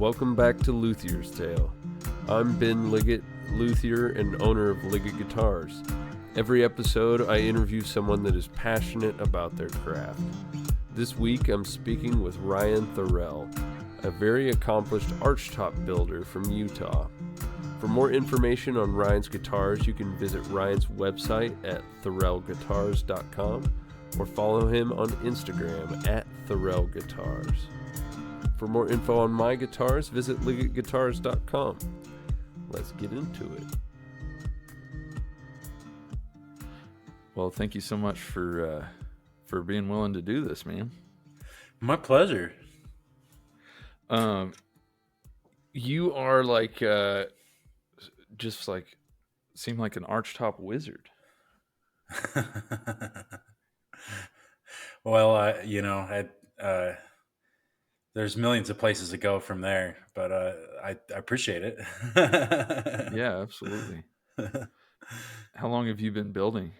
Welcome back to Luthier's Tale. I'm Ben Liggett, luthier and owner of Liggett Guitars. Every episode, I interview someone that is passionate about their craft. This week, I'm speaking with Ryan Thorell, a very accomplished Archtop builder from Utah. For more information on Ryan's guitars, you can visit Ryan's website at thorellguitars.com or follow him on Instagram at thorellguitars. For more info on my guitars, visit liggettguitars.com. Let's get into it. Well, thank you so much for being willing to do this, man. My pleasure. You are like just like seem like an Archtop wizard. Well, there's millions of places to go from there, but I appreciate it. Yeah, absolutely. How long have you been building?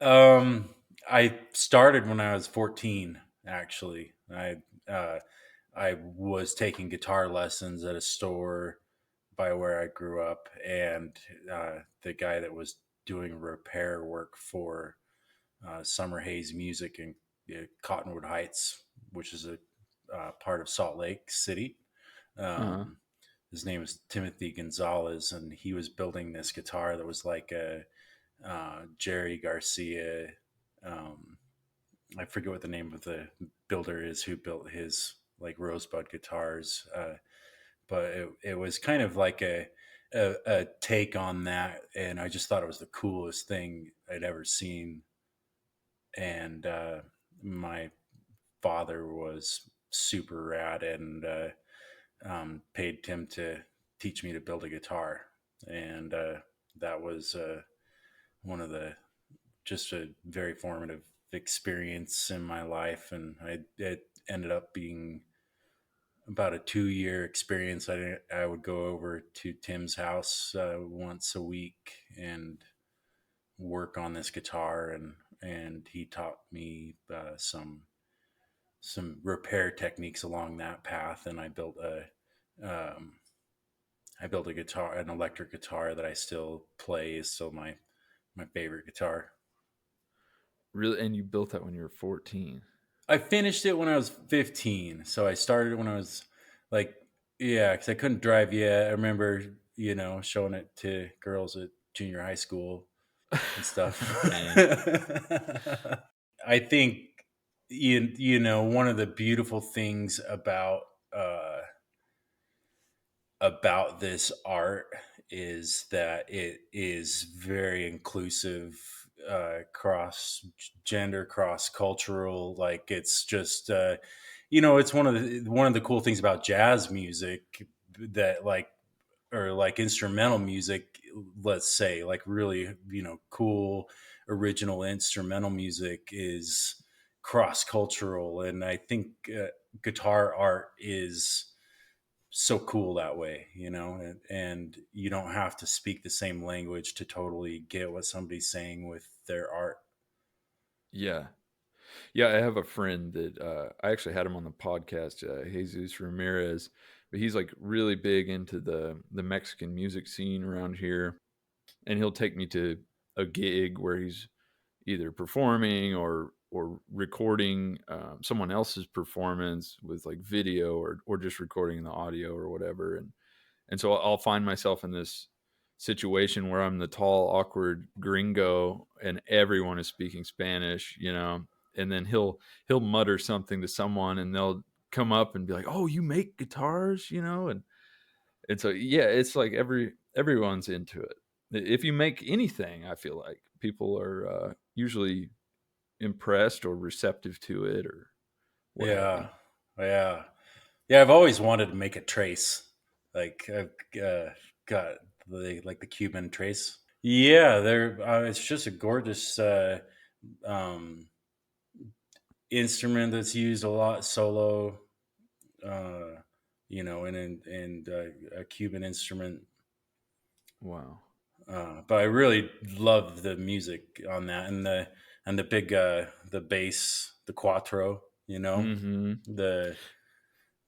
I started when I was 14. Actually, I was taking guitar lessons at a store by where I grew up, and the guy that was doing repair work for Summer Haze Music in Cottonwood Heights, which is a part of Salt Lake City. His name is Timothy Gonzalez, and he was building this guitar that was like a Jerry Garcia. I forget what the name of the builder is who built his like Rosebud guitars, but it was kind of like a take on that, and I just thought it was the coolest thing I'd ever seen. And my father was super rad and paid Tim to teach me to build a guitar, and that was one of the just a very formative experience in my life. And it ended up being about a 2-year experience. I would go over to Tim's house once a week and work on this guitar, and he taught me some repair techniques along that path. And I built a guitar, an electric guitar that I still play, is still my favorite guitar. Really? And you built that when you were 14? I finished it when I was 15. So I started when I was like, yeah, because I couldn't drive yet. I remember, showing it to girls at junior high school and stuff. I think, one of the beautiful things about this art is that it is very inclusive, cross gender, cross cultural. Like it's just it's one of the cool things about jazz music that like instrumental music, let's say, like really cool original instrumental music is cross cultural. And I think guitar art is so cool that way, and you don't have to speak the same language to totally get what somebody's saying with their art. Yeah. I have a friend that I actually had him on the podcast, Jesus Ramirez, but he's like really big into the Mexican music scene around here, and he'll take me to a gig where he's either performing or recording someone else's performance with like video or just recording the audio or whatever. And so I'll find myself in this situation where I'm the tall, awkward gringo and everyone is speaking Spanish, and then he'll mutter something to someone and they'll come up and be like, "Oh, you make guitars," and so, yeah, it's like everyone's into it. If you make anything, I feel like people are usually impressed or receptive to it or what have you. Yeah. I've always wanted to make a trace. Like I've got the Cuban Trace. Yeah, it's just a gorgeous instrument that's used a lot solo. And a Cuban instrument. Wow. But I really love the music on that, and the big the bass, the quattro, Mm-hmm. the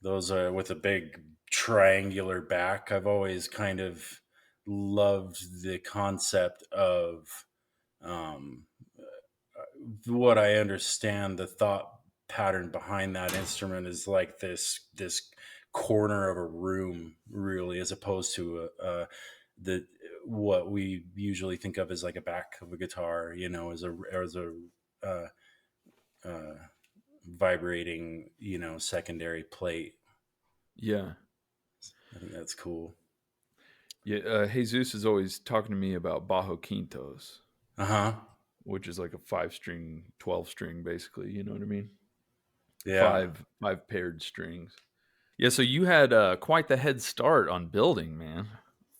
Those are with a big triangular back. I've always kind of loved the concept of um, what I understand the thought pattern behind that instrument is like this corner of a room, really, as opposed to the what we usually think of as like a back of a guitar, as a uh, uh, vibrating, secondary plate. Yeah. I think that's cool. Yeah. Jesus is always talking to me about Bajo Quintos, Uh huh. which is like a 5 string, 12 string, basically. You know what I mean? Yeah. Five paired strings. Yeah. So you had quite the head start on building, man.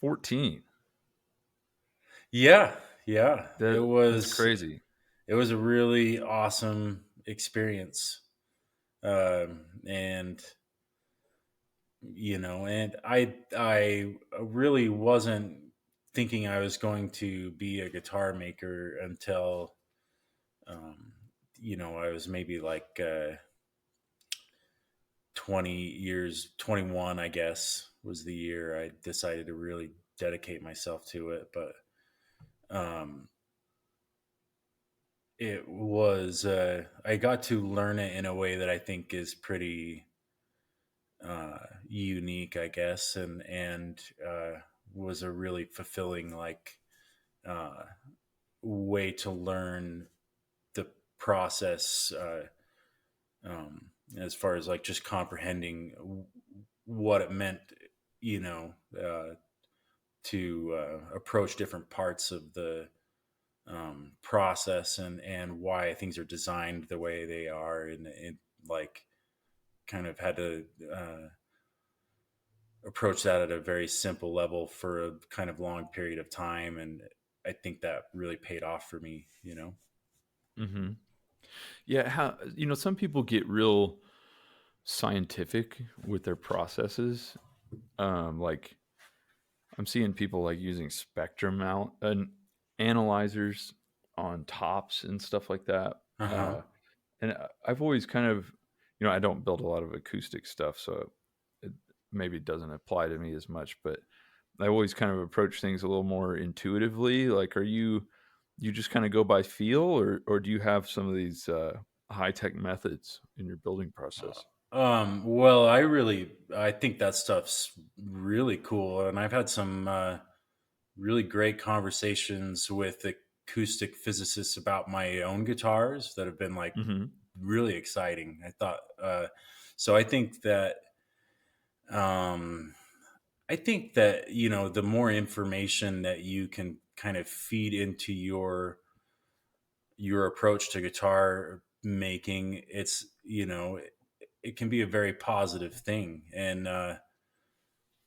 14. Yeah. Yeah. It That's was crazy. it was a really awesome experience. And and I really wasn't thinking I was going to be a guitar maker until um, I was maybe like 20 years, 21, I guess, was the year I decided to really dedicate myself to it. But um, it was I got to learn it in a way that I think is pretty unique, I guess, and was a really fulfilling uh, way to learn the process, as far as like just comprehending what it meant, you know, uh, to approach different parts of the process and why things are designed the way they are, and it like kind of had to approach that at a very simple level for a kind of long period of time, and I think that really paid off for me. Hmm. Yeah. Some people get real scientific with their processes. Like I'm seeing people like using analyzers on tops and stuff like that. Uh-huh. And I've always kind of, I don't build a lot of acoustic stuff, so it maybe doesn't apply to me as much. But I always kind of approach things a little more intuitively. Like, you just kind of go by feel, or do you have some of these high tech methods in your building process? Well, I think that stuff's really cool, and I've had some really great conversations with acoustic physicists about my own guitars that have been like Mm-hmm. really exciting. I thought so. Um, I think that the more information that you can kind of feed into your approach to guitar making, it can be a very positive thing, and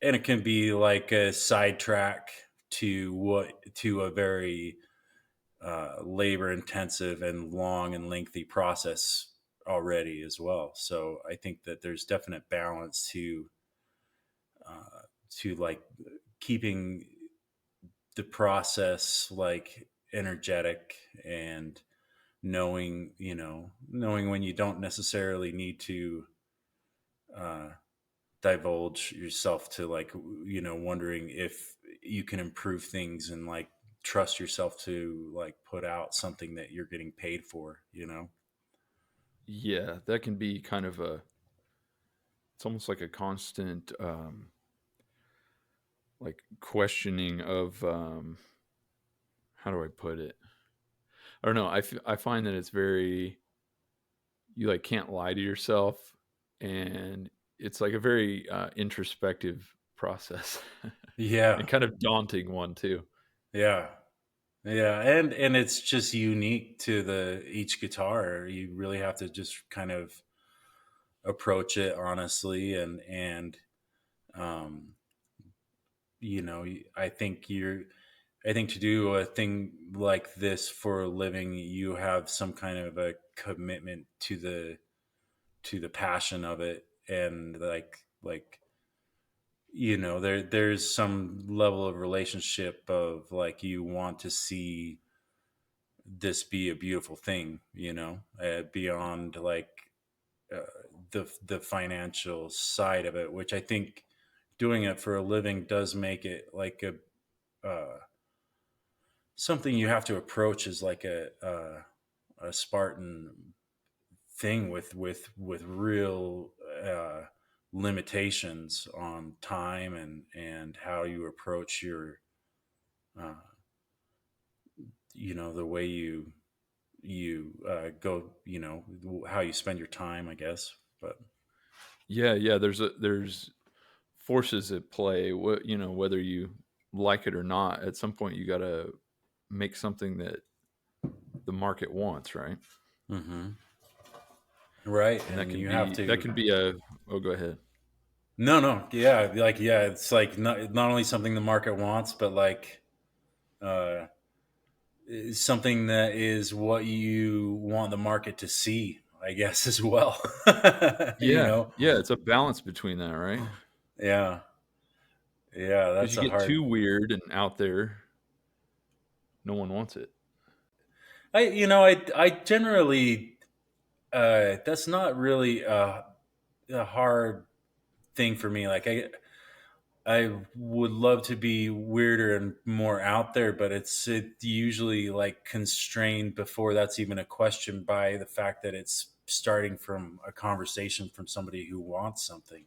it can be like a sidetrack to a very labor intensive and long and lengthy process already as well. So I think that there's definite balance to like keeping the process like energetic, and knowing when you don't necessarily need to uh, divulge yourself to like wondering if you can improve things, and like trust yourself to like put out something that you're getting paid for. Yeah, that can be kind of it's almost like a constant, like questioning of, how do I put it? I don't know. I find that it's very, you like can't lie to yourself, and it's like a very introspective process Yeah. and kind of daunting one too. Yeah. Yeah, and it's just unique to the each guitar. You really have to just kind of approach it honestly, and um you know i think you're I think to do a thing like this for a living, you have some kind of a commitment to the passion of it, and like there's some level of relationship of like you want to see this be a beautiful thing, beyond like uh, the financial side of it, which I think doing it for a living does make it like something you have to approach as like a Spartan thing with real limitations on time and how you approach your uh, the way you go, how you spend your time, I guess. But Yeah. There's forces at play. What whether you like it or not, at some point you got to make something that the market wants, right? hmm right, And that and can you have be to. a. Oh, go ahead. No, yeah, like yeah, it's like not only something the market wants, but like uh, something that is what you want the market to see, I guess, as well. you Yeah, know, yeah. It's a balance between that, right? yeah, yeah, Because that's you a get hard. too weird and out there, no one wants it. I generally that's not really a hard thing for me. Like I would love to be weirder and more out there, but it usually like constrained before that's even a question by the fact that it's starting from a conversation from somebody who wants something,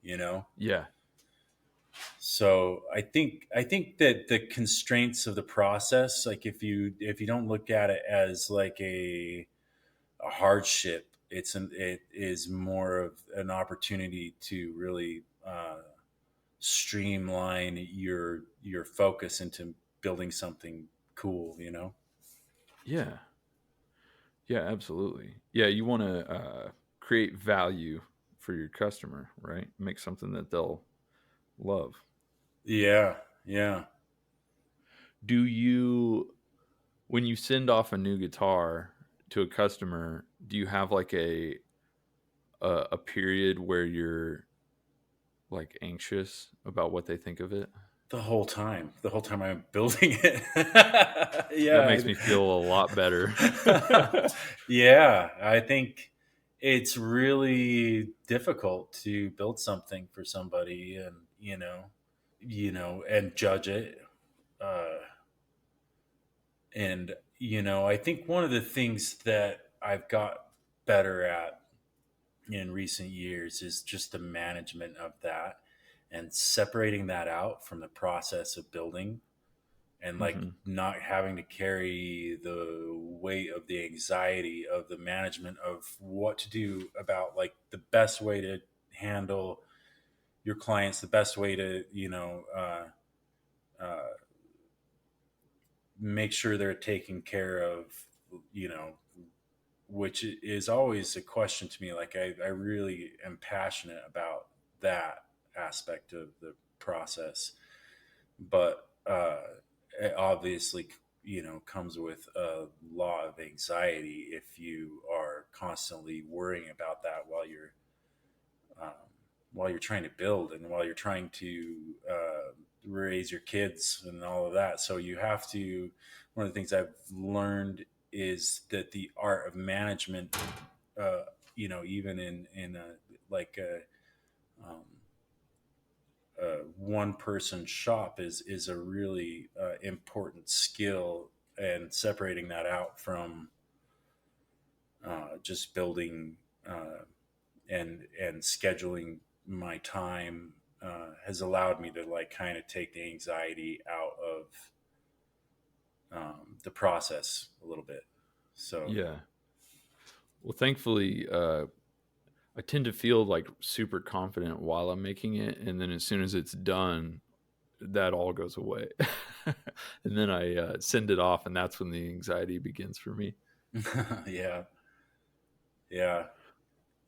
you know? Yeah, So I think that the constraints of the process, like if you don't look at it as like a hardship, it is more of an opportunity to really streamline your focus into building something cool, yeah, yeah. Absolutely. Yeah, you want to create value for your customer, right? Make something that they'll love. Yeah, yeah. Do you, when you send off a new guitar to a customer, do you have like a period where you're like anxious about what they think of it? The whole time I'm building it. That yeah. makes me feel a lot better. Yeah, I think it's really difficult to build something for somebody and and judge it. Uh, and I think one of the things that I've got better at in recent years is just the management of that and separating that out from the process of building and like Hmm. not having to carry the weight of the anxiety of the management of what to do about like the best way to handle your clients, the best way to uh, make sure they're taken care of, you know which is always a question to me. Like I really am passionate about that aspect of the process, but it obviously comes with a lot of anxiety if you are constantly worrying about that um, while you're trying to build and while you're trying to raise your kids and all of that. So you have to. One of the things I've learned is that the art of management, even in like um, a one person shop is a really important skill, and separating that out from just building and scheduling my time has allowed me to like kind of take the anxiety out of the process a little bit. So Yeah. Well, thankfully, I tend to feel like super confident while I'm making it, and then as soon as it's done, that all goes away, and then I send it off, and that's when the anxiety begins for me. yeah, yeah,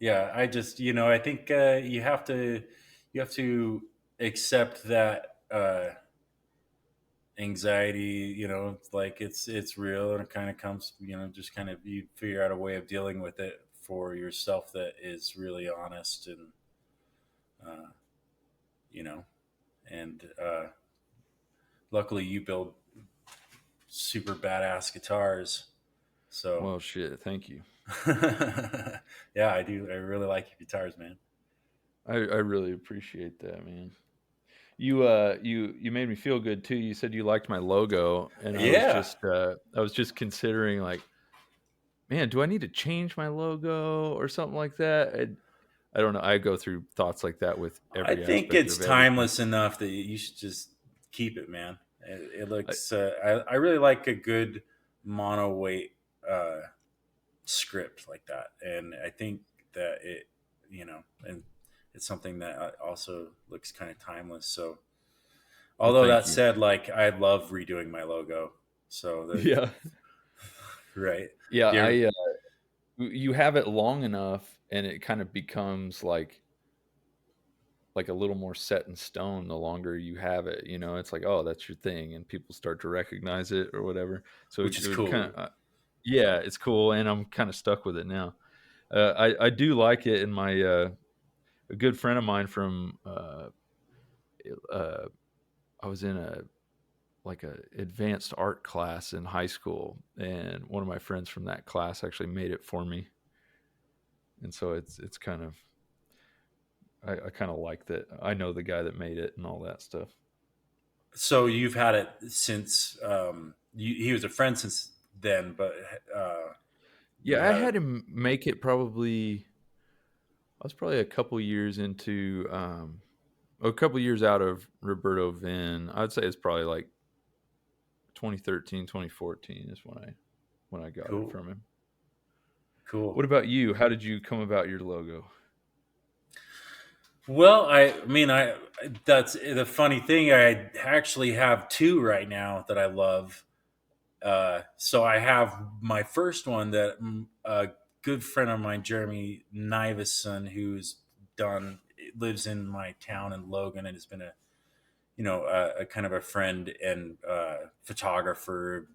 yeah. I just I think you have to accept that anxiety. It's like it's real, and it kind of comes. Just kind of you figure out a way of dealing with it for yourself that is really honest and uh, you know and luckily you build super badass guitars. So Well, shit, thank you. Yeah, I do. I really like your guitars, man. I really appreciate that, man. You made me feel good too. You said you liked my logo, and Yeah, I was just considering like, man, do I need to change my logo or something like that? I don't know. I go through thoughts like that with I every think aspect it's of everything. timeless enough that you should just keep it, man. It I, looks. I really like a good mono weight uh, script like that, and I think that it, and it's something that also looks kind of timeless. So, well, although thank that you. said, like I love redoing my logo. So the Yeah, right, yeah. do you You have it long enough, and it kind of becomes like a little more set in stone the longer you have it. You know, it's like, oh, that's your thing, and people start to recognize it or whatever. So which is it kind cool. of, yeah, it's cool, and I'm kind of stuck with it now. I do like it, and my a good friend of mine from uh, I was in a like a advanced art class in high school, and one of my friends from that class actually made it for me, and so it's kind of I kind of like that. I know the guy that made it and all that stuff. So you've had it since he was a friend since then, but you Yeah, I had it. had him make it probably. I was probably a couple years into, a couple years out of Roberto Vin. I'd say it's probably like 2013, 2014 is when I got it Cool, from him. cool. What about you? How did you come about your logo? Well, I mean, I that's the funny thing. I actually have two right now that I love. So I have my first one that a good friend of mine, Jeremy Niveson, who's done lives in my town in Logan, and has been a kind of a friend and photographer,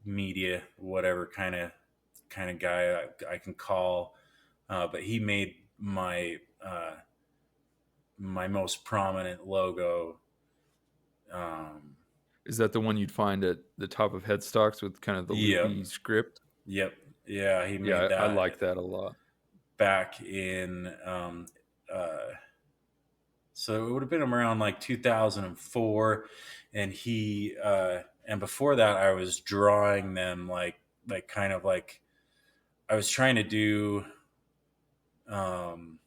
media, whatever kind of guy I can call. But he made my most prominent logo. Um, Is that the one you'd find at the top of headstocks with kind of the yep, loopy script? yep, yeah. He made Yeah, I that like that a lot. back in. Uh, so it would have been around like 2004, and and before that, I was drawing them like kind of like I was trying to do um,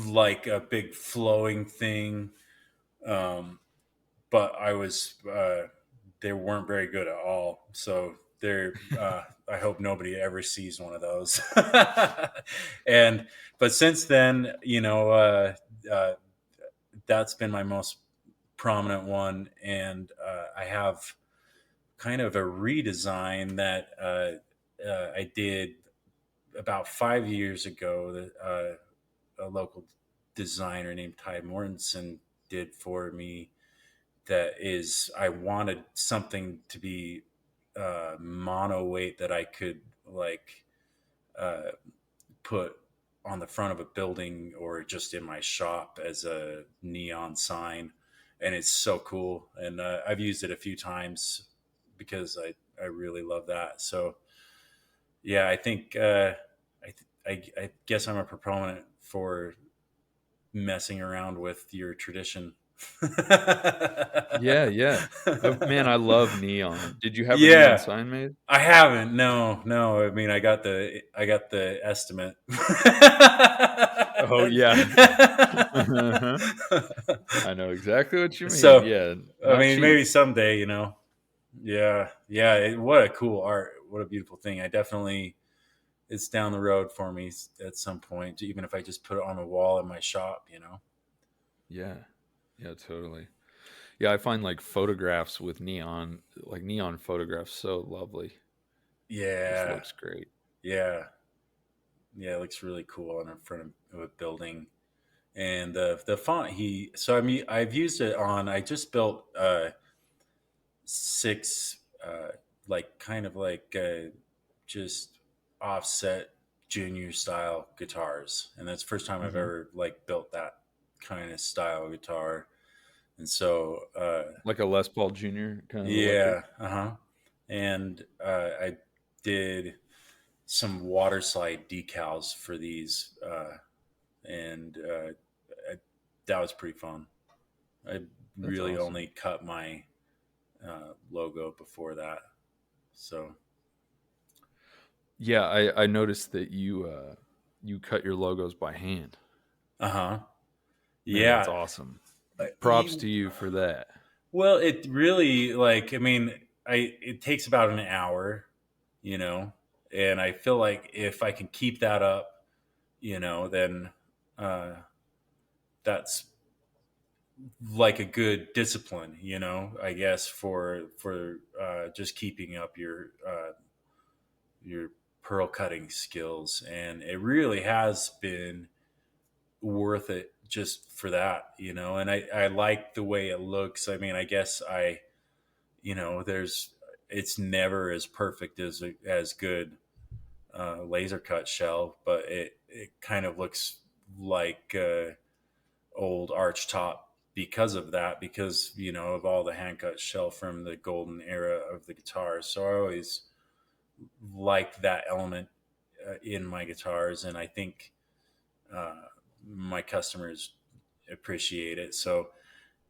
like a big flowing thing, um, but they weren't very good at all. So I hope nobody ever sees one of those. and but since then, uh, that's been my most prominent one, and I have kind of a redesign that I did about 5 years ago that a local designer named Ty Mortensen did for me. That is, I wanted something to be mono weight that I could like uh, put on the front of a building or just in my shop as a neon sign, and it's so cool. And I've used it a few times because I really love that. So yeah, I think I guess I'm a proponent for messing around with your tradition. Yeah, yeah. Man, I love neon. Did you have a neon Yeah, sign made? I haven't. No, no. I mean, I got the estimate. Oh yeah. Uh-huh. I know exactly what you mean. So, Yeah, I not mean, cheap. maybe someday. Yeah, yeah. What a cool art. What a beautiful thing. I definitely. It's down the road for me at some point, even if I just put it on the wall in my shop. Yeah. Yeah, totally. Yeah, I find like photographs with neon, like neon photographs so lovely. Just Yeah, looks great. yeah, yeah. It looks really cool in front of a building. And the font so I mean, I've used it on. I just built six, like kind of like just offset junior style guitars, and that's the first time I've Hmm. ever like built that kind of style guitar. And so Like a Les Paul Jr. kind of electric. yeah, uh-huh. and I did some water slide decals for these, and I, that was pretty fun. I That's really awesome. only cut my logo before that, so Yeah, I noticed that you cut your logos by hand. uh-huh. Man, that's Yeah. awesome. Uh, Props you- to you for that. well, it really, like, I mean, it takes about an hour, you know, and I feel like if I can keep that up, then uh, that's like a good discipline, I guess for just keeping up your pearl cutting skills, and it really has been worth it just for that, and I like the way it looks. I mean, I guess there's it's never as perfect as good laser cut shell, but it kind of looks like old Archtop because of that, because of all the hand cut shell from the golden era of the guitar. So I always liked that element in my guitars, and I think uh, my customers appreciate it. So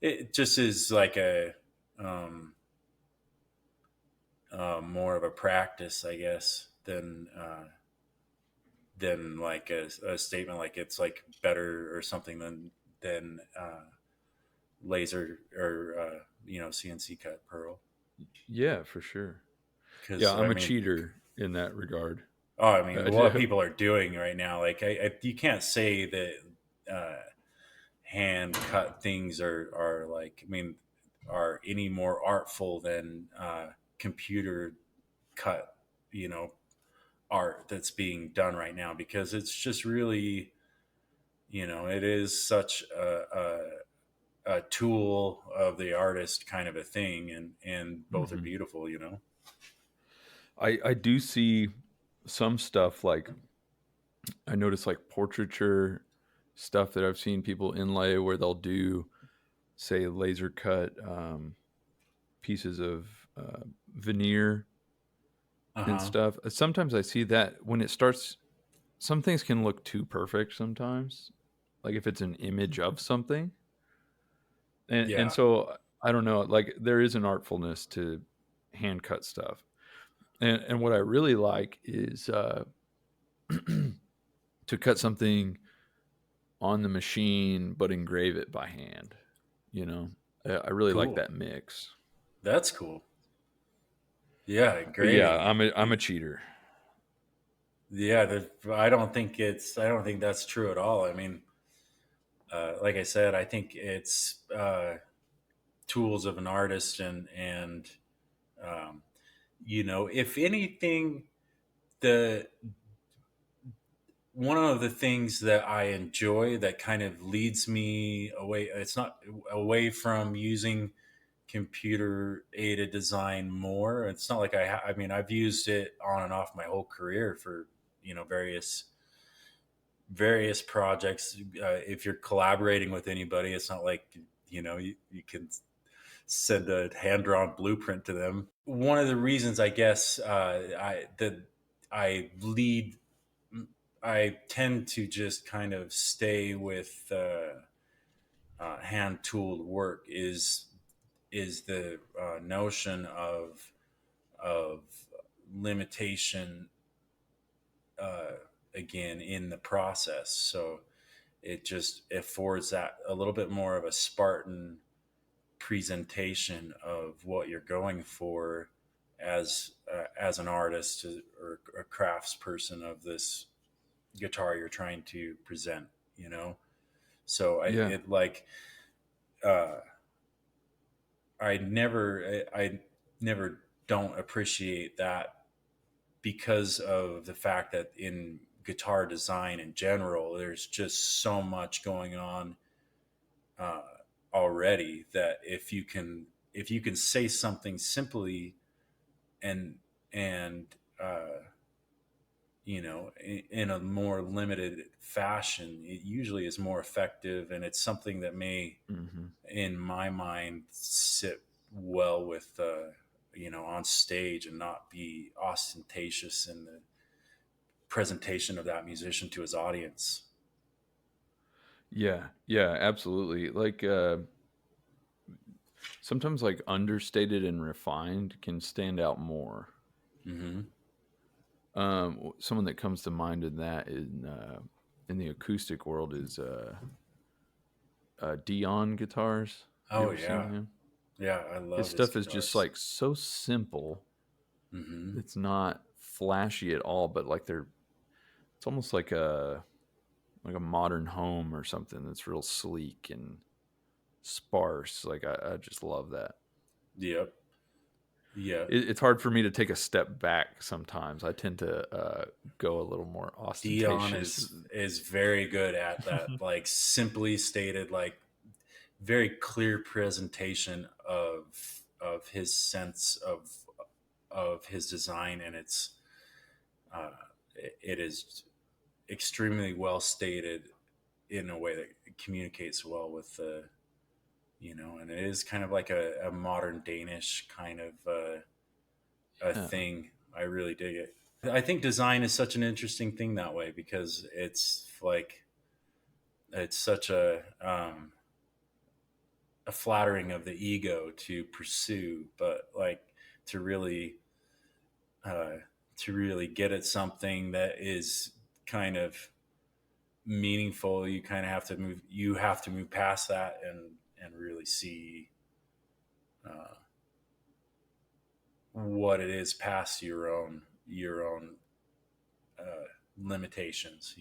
it just is like a um, more of a practice, I guess, than like a statement like it's like better or something than laser or CNC cut pearl. Yeah, for sure. Yeah, Because I I'm a mean, cheater in that regard. I mean, what I people are doing right now, like you can't say that hand cut things are like, I mean, are any more artful than computer cut, you know, art that's being done right now, because it's just really, it is such a tool of the artist kind of a thing, and both are Mhm. beautiful. I do see some stuff like I notice like portraiture stuff that I've seen people inlay where they'll do say laser cut pieces of uh, veneer and Uh-huh. stuff. Sometimes I see that when it starts, some things can look too perfect sometimes. Like if it's an image of something, and Yeah. so I don't know. Like there is an artfulness to hand cut stuff, and what I really like is to cut something on the machine but engrave it by hand. You know, I really like Cool. that mix. That's cool. Yeah, But yeah, engraving. I'm a cheater. Yeah, I don't think that's true at all. I mean, like I said, I think it's tools of an artist, and um, if anything, the one of the things that I enjoy that kind of leads me away, it's not away from using computer aided design more. It's not like I mean, I've used it on and off my whole career for, various projects. If you're collaborating with anybody, it's not like, you can send a hand drawn blueprint to them. One of the reasons, I guess, I lead, I tend to just kind of stay with hand tooled work is the notion of limitation, uh, again, in the process. So it just affords that a little bit more of a Spartan presentation of what you're going for as an artist or a craftsperson of this guitar you're trying to present. So Yeah. uh, I never don't appreciate that, because of the fact that in guitar design in general, there's just so much going on uh, already, that if you can say something simply and and uh, in a more limited fashion, it usually is more effective, and it's something that may, Hmm. in my mind, sit well with on stage and not be ostentatious in the presentation of that musician to his audience. Yeah, yeah, absolutely. Like sometimes like understated and refined can stand out more. Mm-hmm. Someone that comes to mind in the acoustic world is Dion guitars. You Oh ever seen yeah, him? yeah, I His love his stuff is just guitars. like so simple. Mm-hmm. It's not flashy at all, but like it's almost like a modern home or something that's real sleek and sparse. Like I just love that. Yep. Yep. It's hard for me to take a step back sometimes. I tend to go a little more Dion ostentatious. is very good at that, like simply stated, like very clear presentation of his sense of his design, and uh, it is extremely well stated in a way that communicates well with the and it is kind of like a modern Danish kind of a Yeah, thing. I really dig it. I think design is such an interesting thing that way because it's like it's such a flattering of the ego to pursue, but like to really uh, to really get at something that is kind of meaningful, you kind of have to move past that and really see uh, what it is past your own limitations.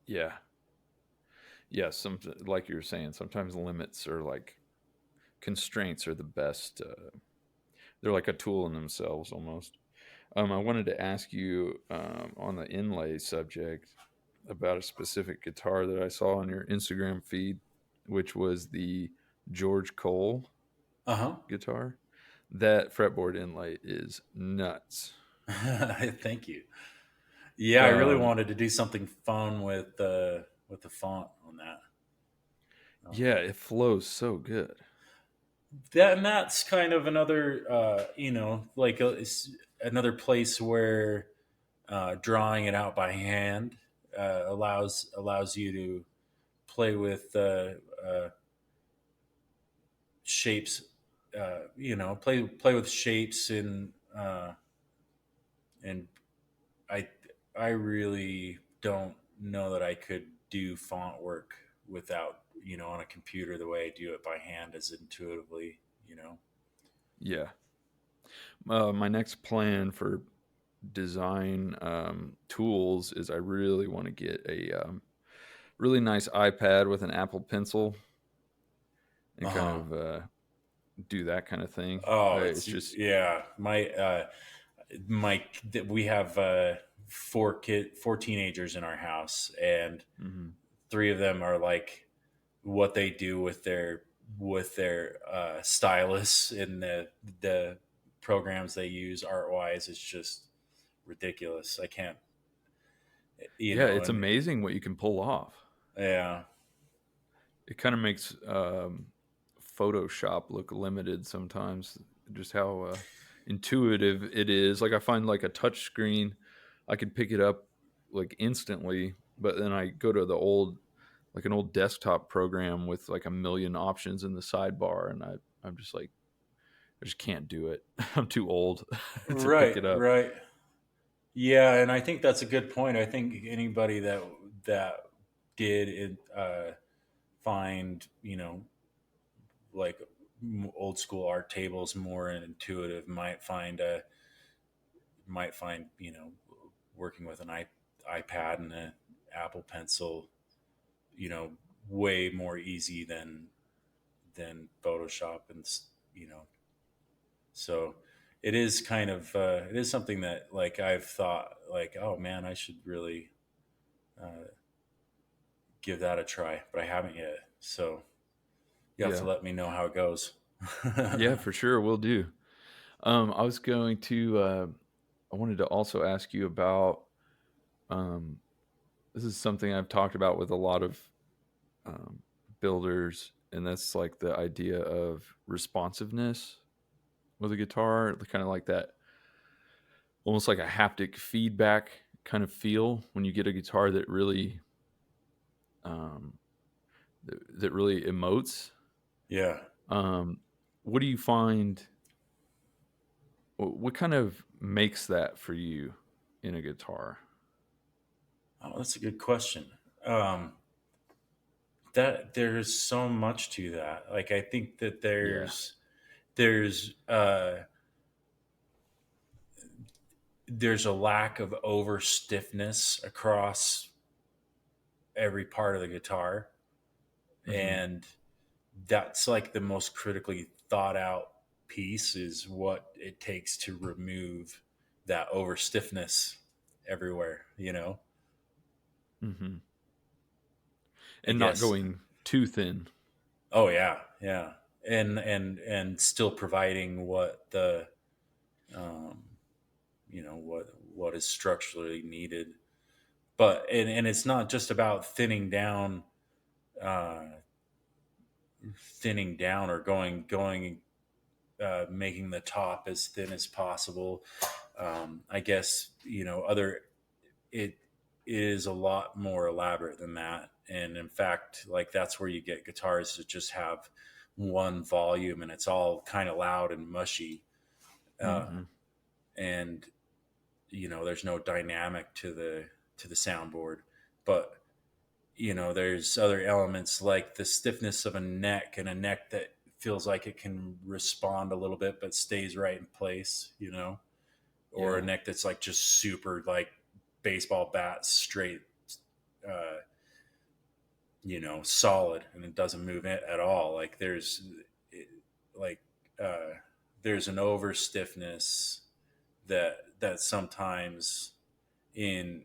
yeah, yeah. Some like you were saying, sometimes limits are like constraints are the best. They're like a tool in themselves almost. I wanted to ask you on the inlay subject about a specific guitar that I saw on your Instagram feed, which was the George Cole Uh guitar. That fretboard inlay is nuts. huh. Thank you. Yeah, I really Um, wanted to do something fun with the font on that. yeah, it flows so good. That's kind of another like another place where drawing it out by hand allows you to play with shapes. Play with shapes and I I really don't know that I could do font work without on a computer the way I do it by hand as intuitively. Yeah. My next plan for design tools is I really want to get a really nice iPad with an Apple Pencil and Uh kind huh. of do that kind of thing. Oh, It's it's just, yeah. We have four teenagers in our house, and mhm. three of them are like what they do with their stylus in the programs they use art wise is just ridiculous. I can't, Yeah, it's and amazing what you can pull off. yeah, It kind of makes Photoshop look limited sometimes. Just how intuitive it is. Like I find like a touch screen, I could pick it up like instantly, but then I go to like an old desktop program with like a million options in the sidebar, and I'm just like I just can't do it. I'm too old to pick right, it up. right. Yeah, and I think that's a good point. I think anybody that did find like old school art tables more intuitive might find working with an iPad and an Apple Pencil you know way more easy than Photoshop you know so it is something that like I've thought like, oh man, I should really uh, give that a try, but I haven't yet. So you have to Yeah, let me know how it goes. yeah, for sure, we'll do. I was going to. I wanted to also ask you about. Um, this is something I've talked about with a lot of um, builders, and that's like the idea of responsiveness. with a guitar, kind of like that, almost like a haptic feedback kind of feel when you get a guitar that really, um, that really emotes. Yeah. Um, what do you find? What kind of makes that for you in a guitar? Oh, that's a good question. Um, that there's so much to that. Like, I think that Yeah. there's there's a lack of over stiffness across every part of the guitar, Hmm. and that's like the most critically thought out piece is what it takes to remove that over stiffness everywhere, you know. Hmm. I And not guess. going too thin. Oh yeah, yeah. And still providing what the um what is structurally needed. But and it's not just about uh thinning down or going making the top as thin as possible. I guess other it is a lot more elaborate than that, and in fact, like that's where you get guitars that just have one volume and it's all kind of loud and mushy, uh, Hmm. and there's no dynamic to the soundboard. But there's other elements like the stiffness of a neck, and a neck that feels like it can respond a little bit but stays right in place, or a Yeah. neck that's like just super like baseball bat straight, uh, solid, and it doesn't move it at all. Like like uh, there's an over stiffness that sometimes in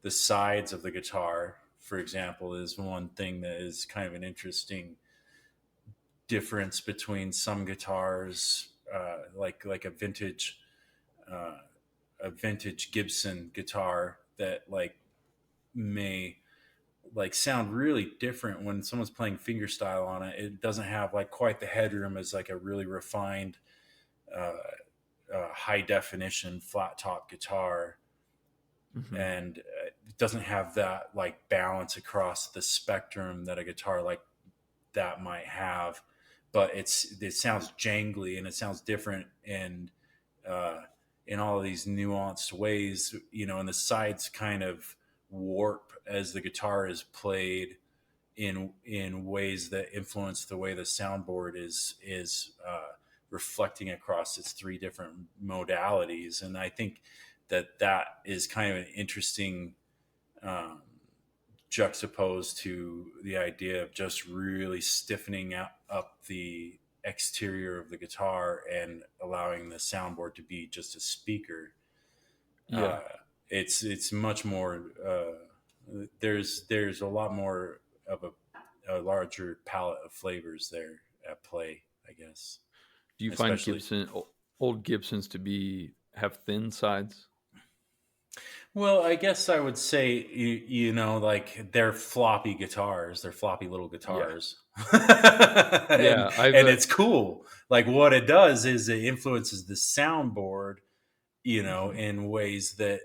the sides of the guitar, for example, is one thing that is kind of an interesting difference between some guitars, like uh, a vintage Gibson guitar that like may like sound really different when someone's playing fingerstyle on it. It doesn't have like quite the headroom as like a really refined, uh, high definition flat top guitar, Hmm. and it doesn't have that like balance across the spectrum that a guitar like that might have. But it sounds jangly and it sounds different, and uh, in all of these nuanced ways, and the sides kind of warp as the guitar is played in ways that influence the way the soundboard is reflecting across its three different modalities. And I think that is kind of an interesting, um, juxtaposed to the idea of just really stiffening up the exterior of the guitar and allowing the soundboard to be just a speaker. Yeah. uh, it's much more. There's a lot more of a larger palette of flavors there at play, I guess. Do you find Especially, old Gibsons to be have thin sides? well, I guess I would say like they're floppy guitars, they're floppy little Yeah. guitars, Yeah. I've and it's cool. Like what it does is it influences the soundboard, mhm. in ways that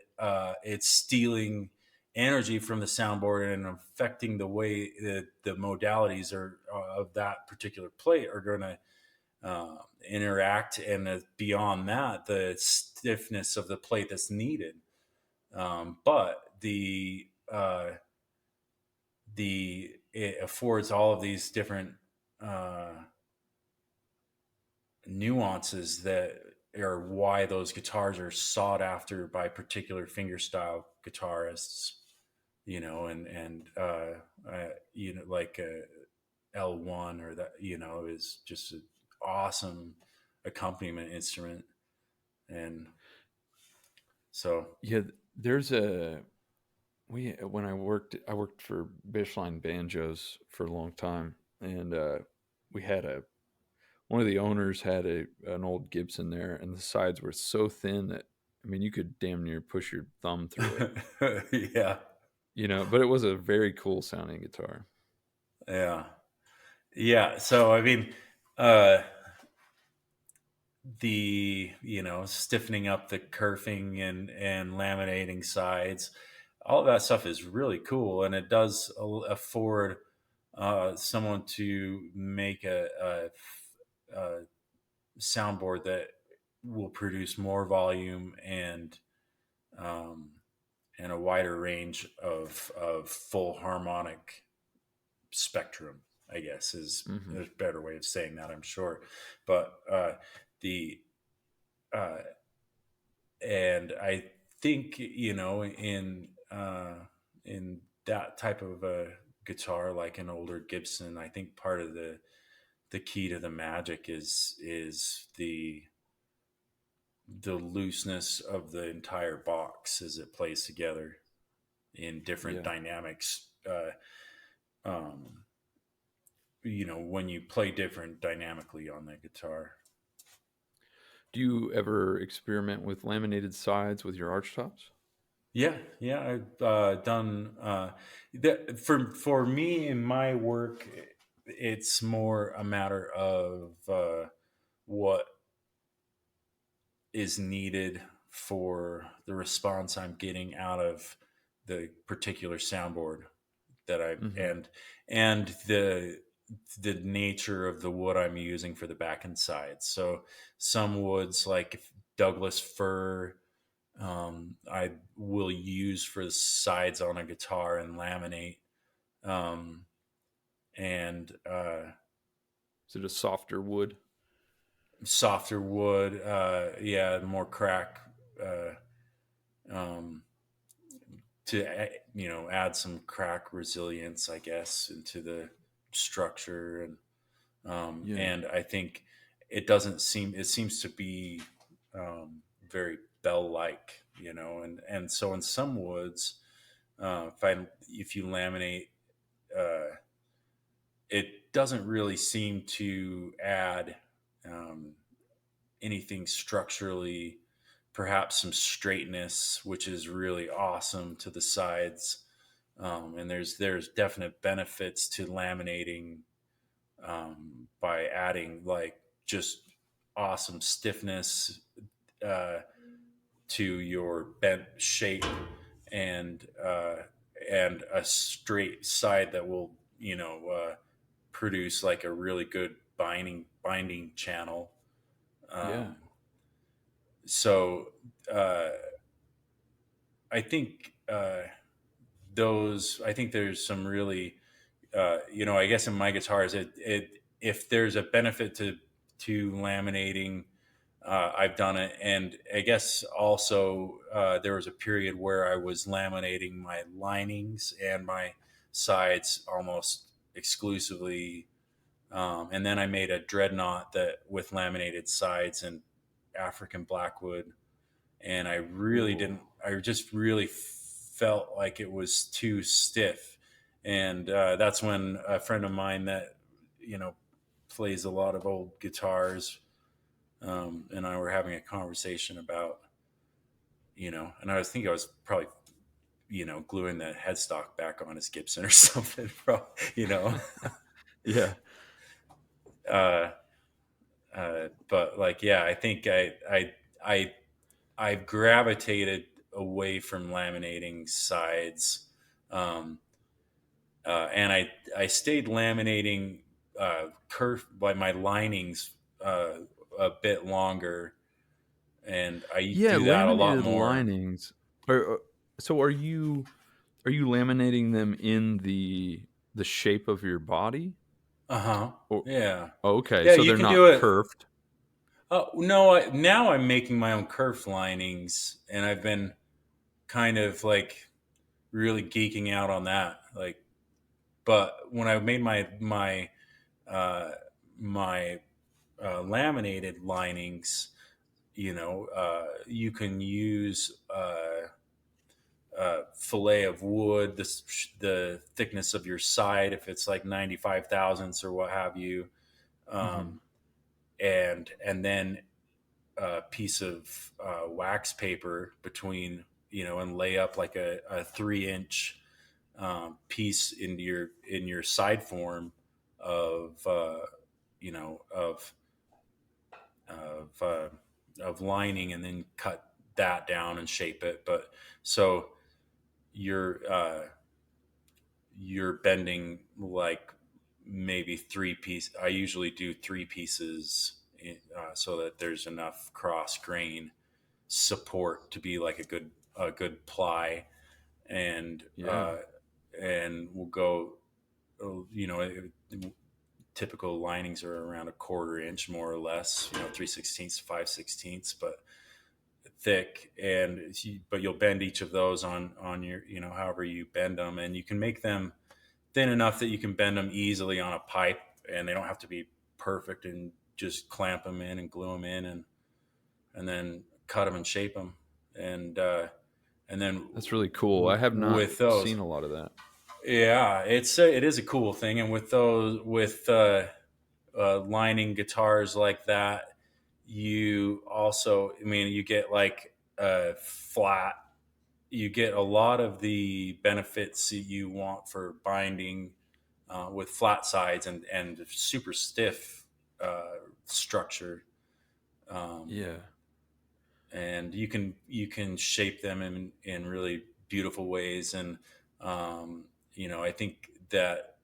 it's stealing energy from the soundboard and affecting the way the modalities are of that particular plate are going to interact, and beyond that, the stiffness of the plate that's needed. But the it affords all of these different uh, nuances that are why those guitars are sought after by particular fingerstyle guitarists, like L1 or that, is just an awesome accompaniment instrument. And so, Yeah. There's a we when I worked for Bishline Banjos for a long time, and we had a one of the owners had an old Gibson there, and the sides were so thin that I mean you could damn near push your thumb through it. yeah, But it was a very cool sounding guitar. yeah, yeah. So, I mean, uh, the, stiffening up the kerfing and laminating sides, all of that stuff is really cool, and it does afford someone to make a soundboard that will produce more volume um, and a wider range of full harmonic spectrum, I guess is Mm-hmm. a better way of saying that, I'm sure. But the uh, and I think, in that type of a guitar, like an older Gibson, I think part of the key to the magic is the looseness of the entire box as it plays together in different Yeah. dynamics. Um, when you play different dynamically on the guitar. Do you ever experiment with laminated sides with your archtops? Yeah, I've done that for me in my work. It's more a matter of what is needed for the response I'm getting out of the particular soundboard that I Mm-hmm. and the nature of the wood I'm using for the back and sides. So some woods like Douglas fir, I will use for the sides on a guitar and laminate. Um, and Is it a softer wood? Softer wood, yeah, more crack. Uh, um, to add some crack resilience, I guess, into the structure, Yeah. and I think it seems to be very bell like, and so in some woods, if you laminate, uh, it doesn't really seem to add um, anything structurally, perhaps some straightness, which is really awesome to the sides. And there's definite benefits to laminating by adding like just awesome stiffness uh, to your bent shape and uh, and a straight side that will produce like a really good binding channel. Yeah. Um, so uh, I think I think there's some really I guess in my guitars, if there's a benefit to laminating, I've done it, and I guess also there was a period where I was laminating my linings and my sides almost exclusively, and then I made a dreadnought that with laminated sides and African blackwood, and I really Ooh. didn't. I just really felt like it was too stiff, and that's when a friend of mine that you know plays a lot of old guitars, and I were having a conversation about and I was thinking I was probably gluing the headstock back on his Gibson or something, you know. Yeah. uh, but like, yeah, I think I I've gravitated away from laminating sides, um, and I stayed laminating curve by my linings uh, a bit longer, and I Yeah, do that a lot laminated more. linings. So are you laminating them in the shape of your body? Uh huh. Or Yeah. okay, Yeah, so you they're can do not it. curved. Oh no! Now I'm making my own kerf linings, and I've been kind of like really geeking out on that. Like, but when I made uh, my laminated linings, you can use fillet of wood, the thickness of your side, if it's like 95 thousandths or what have you, Mhm. um, and then a piece of wax paper between, and lay up like a 3 inch piece in your side form of of of lining, and then cut that down and shape it. But so you're you're bending like maybe three piece. I usually do three pieces so that there's enough cross grain support to be like a good ply, and Yeah. we'll go. You know, typical linings are around a quarter inch, more or less. You know, 3/16, 5/16, but thick. And but you'll bend each of those on your, you know, however you bend them, and you can make them thin enough that you can bend them easily on a pipe, and they don't have to be perfect. And just clamp them in and glue them in, and then cut them and shape them, and then That's really cool. I have not with those, seen a lot of that. yeah, it is a cool thing. And with those, with lining guitars like that, you also, I mean, you get like flat. You get a lot of the benefits that you want for binding with flat sides and super stiff structure. Um, Yeah. and you can shape them in really beautiful ways. And you know, I think that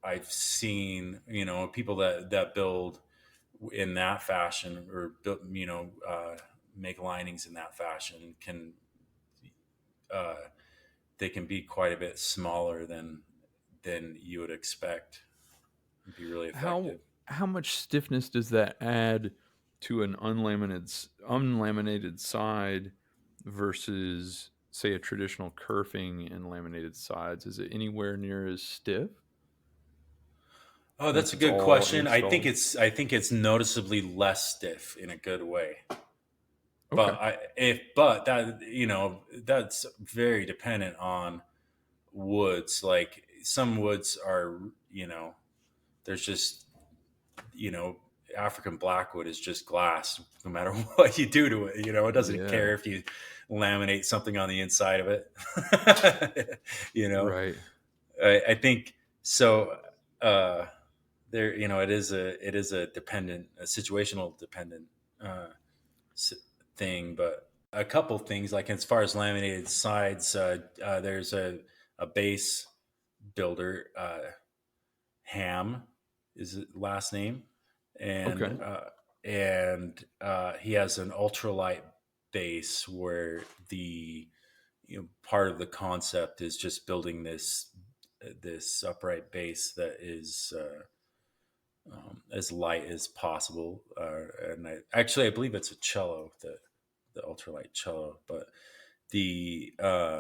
I've seen, you know, people that build in that fashion, or build, you know, make linings in that fashion, can uh, they can be quite a bit smaller than you would expect, and be really How effective. how much stiffness does that add to an unlaminated side versus, say, a traditional kerfing and laminated sides? Is it anywhere near as stiff Oh, that's once a it's good all question. installed? I think it's noticeably less stiff in a good way. Okay. But that, you know, that's very dependent on woods. Like some woods are, you know, there's just, you know, African blackwood is just glass no matter what you do to it. You know, it doesn't Yeah. care if you laminate something on the inside of it. You know, Right. I think so. Uh, there, you know, it is a dependent, a situational dependent uh, s- thing. But a couple things, like as far as laminated sides, there's a base builder, Ham is his last name, and Okay. he has an ultralight base where the, you know, part of the concept is just building this upright base that is as light as possible. And I believe it's a cello, the ultralight cello. But the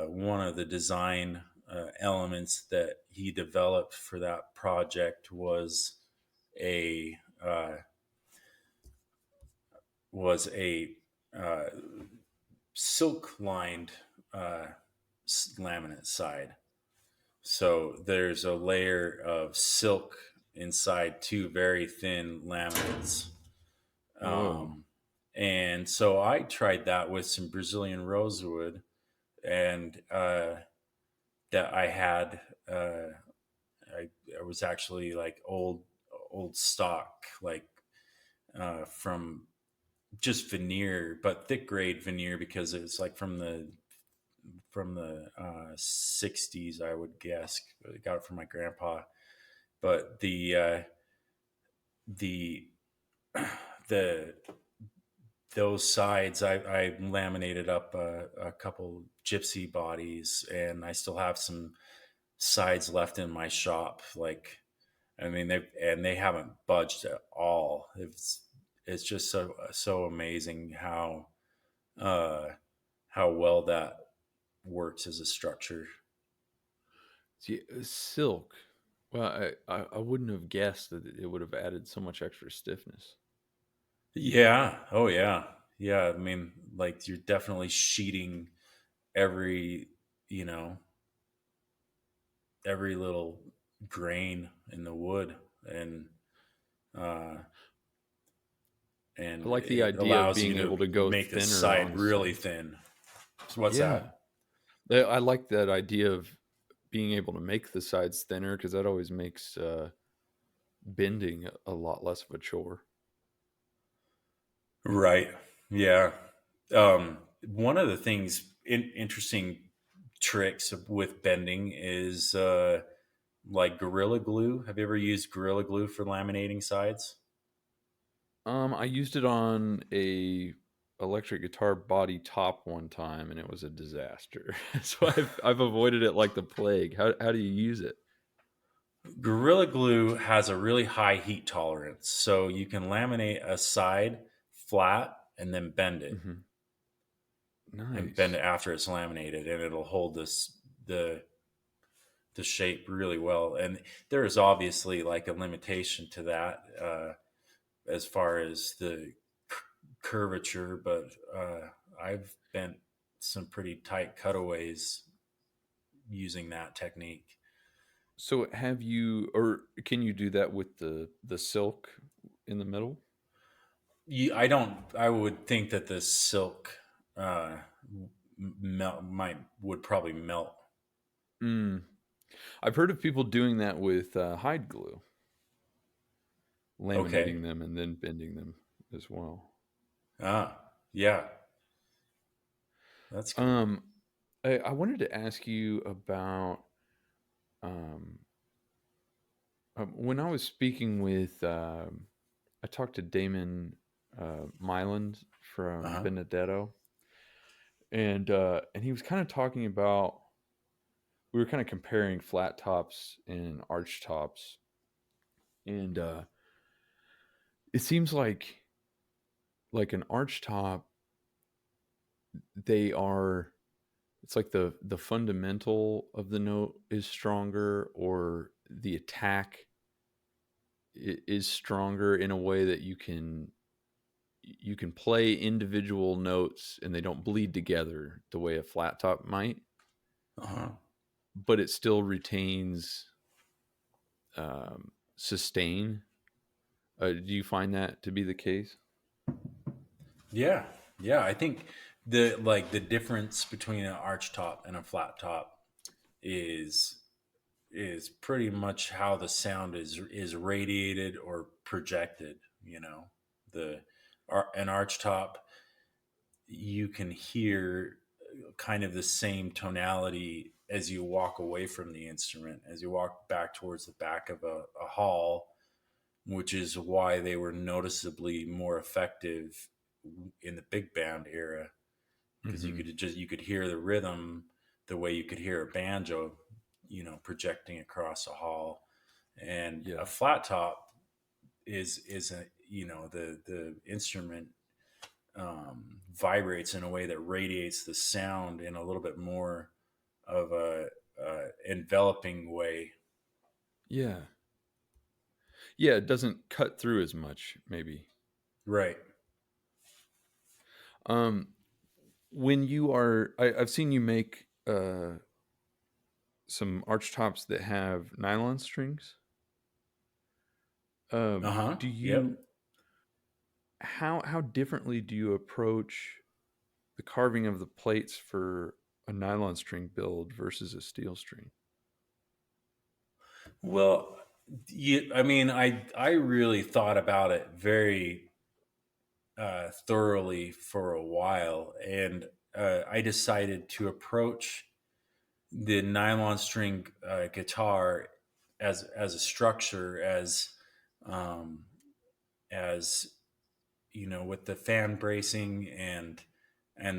one of the design elements that he developed for that project a uh, was a uh, silk lined uh, laminate side. So there's a layer of silk inside two very thin laminates. Whoa. Um, and so I tried that with some Brazilian rosewood, and that I had. I was actually like old stock, like from just veneer, but thick grade veneer, because it's like from the 60s, I would guess. I got it from my grandpa. But the the those sides, I laminated up a couple gypsy bodies, and I still have some sides left in my shop. Like, I mean, they haven't budged at all. It's just so amazing uh, how well that works as a structure. See, silk. Well, I wouldn't have guessed that it would have added so much extra stiffness. Yeah. Oh yeah. Yeah. I mean, like, you're definitely sheeting every, you know, every little grain in the wood, and uh, I and like the it idea of allows you being to able to go make the thinner side on really some. thin. So what's Yeah. that? I like that idea of being able to make the sides thinner because that always makes bending a lot less of a chore. Right. Yeah. One of the things interesting tricks with bending is like Gorilla Glue. Have you ever used Gorilla Glue for laminating sides? I used it on a electric guitar body top one time, and it was a disaster. So I've avoided it like the plague. How do you use it? Gorilla Glue has a really high heat tolerance, so you can laminate a side flat and then Hmm. bend Nice. it after it's laminated, and it'll hold the the shape really well. And there is obviously like a limitation to that as far as the curvature, but I've bent some pretty tight cutaways using that technique. So have you, or can you do that with the silk in the middle? I don't. I would think that the silk uh, would probably melt. Mm. I've heard of people doing that with hide glue, Okay. laminating them and then bending them as well. Yeah, that's cool. Um, I wanted to ask you about um, when I was speaking with, I talked to Damon Myland Uh from huh. Benedetto, and he was kind of talking about, we were kind of comparing flat tops and arch tops, and it seems like an arch top, they are, it's like the fundamental of the note is stronger, or the attack is stronger in a way that you can play individual notes and they don't bleed together the way a flat top might, Uh huh. but it still retains sustain. Do you find that to be the case? Yeah, yeah. I think the difference between an arch top and a flat top is pretty much how the sound is radiated or projected. You know, the an arch top, you can hear kind of the same tonality as you walk away from the instrument, as you walk back towards the back of a hall, which is why they were noticeably more effective in the big band era, because Mm-hmm. you could hear the rhythm the way you could hear a banjo, projecting across a hall. And Yeah. a flat top is a the instrument vibrates in a way that radiates the sound in a little bit more of a enveloping way. Yeah. Yeah, it doesn't cut through as much, maybe. Right. Um, when you are, I've seen you make some arch tops that have nylon strings. Uh huh. Do Yep. you, how differently do you approach the carving of the plates for a nylon string build versus a steel string? Well, I mean, I really thought about it very thoroughly for a while, and I decided to approach the nylon string guitar as a structure, um, as with the fan bracing and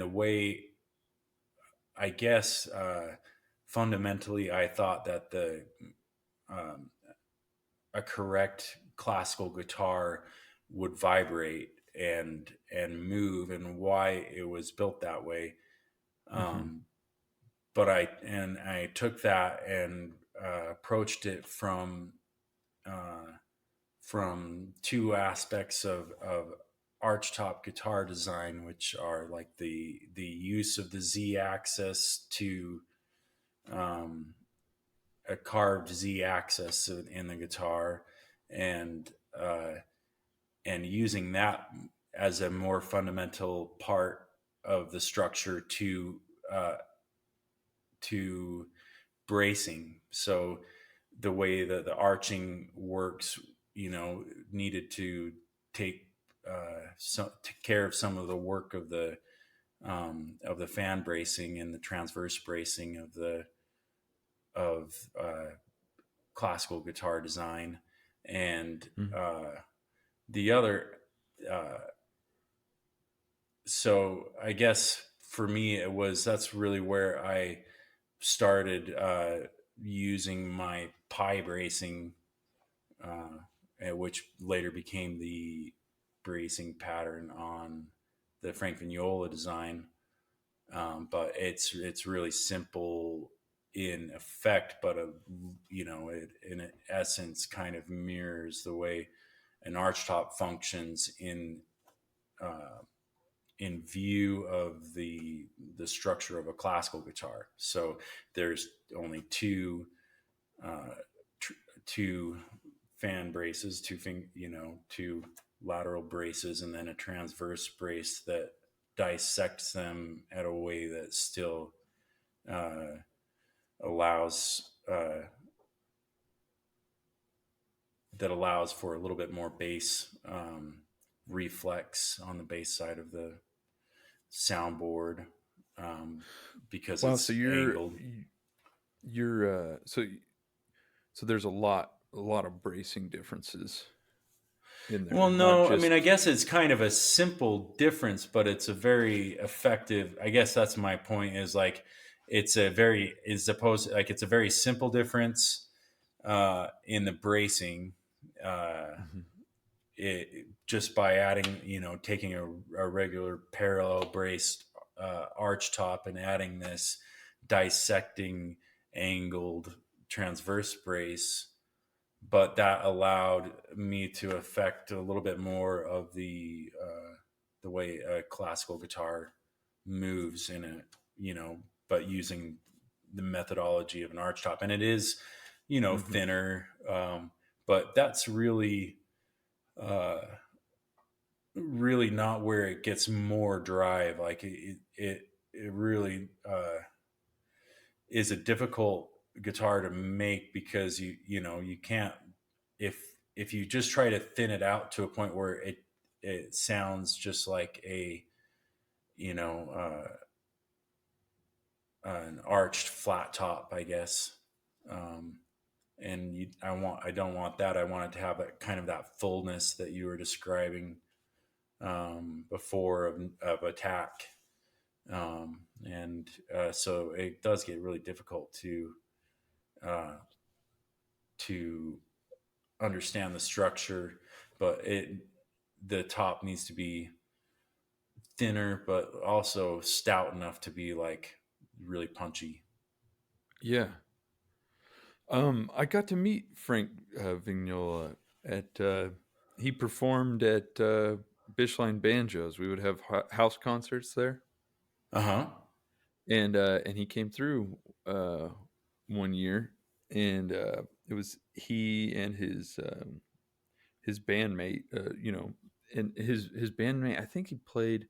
the way, I guess, fundamentally I thought that the um, a correct classical guitar would vibrate and move, and why it was built that way. Mm-hmm. Um, but I took that and approached it uh, from two aspects of archtop guitar design, which are like the use of the Z axis to um, a carved Z axis in the guitar, and uh, and using that as a more fundamental part of the structure uh, to bracing. So the way that the arching works, needed to take took care of some of the work of the fan bracing and the transverse bracing of classical guitar design. And the other, so I guess for me, that's really where I started using my pie bracing, which later became the bracing pattern on the Frank Mignola design. But it's really simple in effect, but it in essence kind of mirrors the way an archtop functions in view of the structure of a classical guitar. So there's only two fan braces, two lateral braces, and then a transverse brace that dissects them at a way that still allows for a little bit more bass reflex on the bass side of the soundboard, because it's angled. So there's a lot of bracing differences in there. Well, no, I mean, I guess it's kind of a simple difference, but it's a very effective. I guess that's my point. Is like it's a very simple difference in the bracing. Just by adding, taking a regular parallel braced archtop and adding this dissecting angled transverse brace, but that allowed me to affect a little bit more of the way a classical guitar moves in it, but using the methodology of an archtop, and it is, thinner, but that's really not where it gets more drive. Like it really is a difficult guitar to make, because you can't, if you just try to thin it out to a point where it sounds just like an arched flat top, I guess. And I don't want that. I want it to have that fullness that you were describing before of attack. So it does get really difficult to understand the structure, but the top needs to be thinner, but also stout enough to be like really punchy. Yeah. I got to meet Frank Vignola he performed at Bishline Banjos. We would have house concerts there. Uh-huh. And he came through one year, and it was he and his bandmate, and his bandmate, I think he played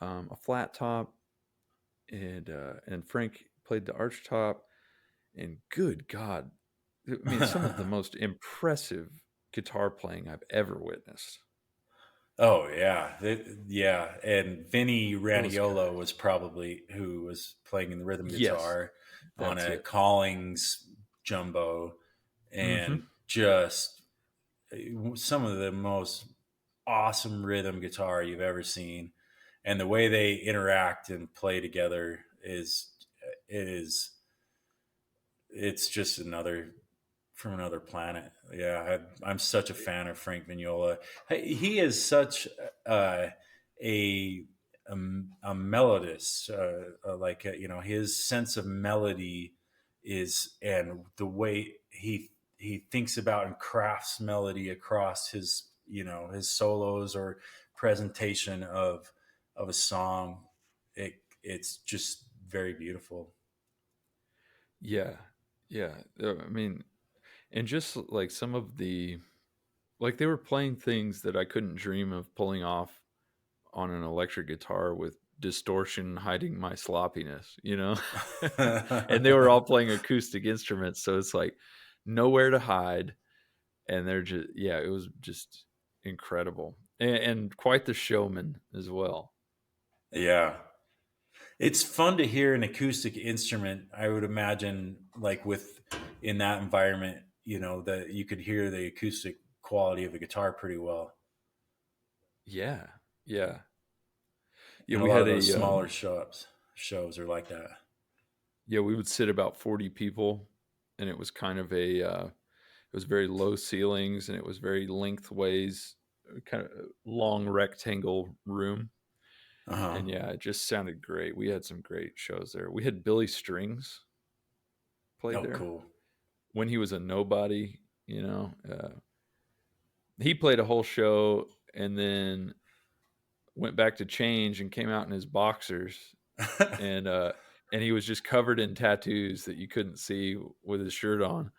a flat top, and Frank played the archtop. And good God, I mean, some of the most impressive guitar playing I've ever witnessed. Oh yeah, yeah. And Vinny Raniola was probably who was playing in the rhythm guitar on a Collings jumbo, and just some of the most awesome rhythm guitar you've ever seen. And the way they interact and play together it's just from another planet. Yeah, I'm such a fan of Frank Mignola. He is such a melodist. His sense of melody and the way he thinks about and crafts melody across his solos or presentation of a song. It's just very beautiful. Yeah. I mean, and just like some of they were playing things that I couldn't dream of pulling off on an electric guitar with distortion hiding my sloppiness, and they were all playing acoustic instruments. So it's like nowhere to hide. And they're just, it was just incredible. and quite the showman as well. Yeah. It's fun to hear an acoustic instrument. I would imagine, like in that environment, that you could hear the acoustic quality of a guitar pretty well. Yeah, yeah, yeah. And a We lot had of those a smaller shows are like that. yeah. We would sit about 40 people, and it was kind of it was very low ceilings, and it was very lengthways, kind of long rectangle room. Uh huh. And yeah, it just sounded great. We had some great shows there. We had Billy Strings played Oh, there cool. when he was a nobody. He played a whole show and then went back to change and came out in his boxers, and he was just covered in tattoos that you couldn't see with his shirt on.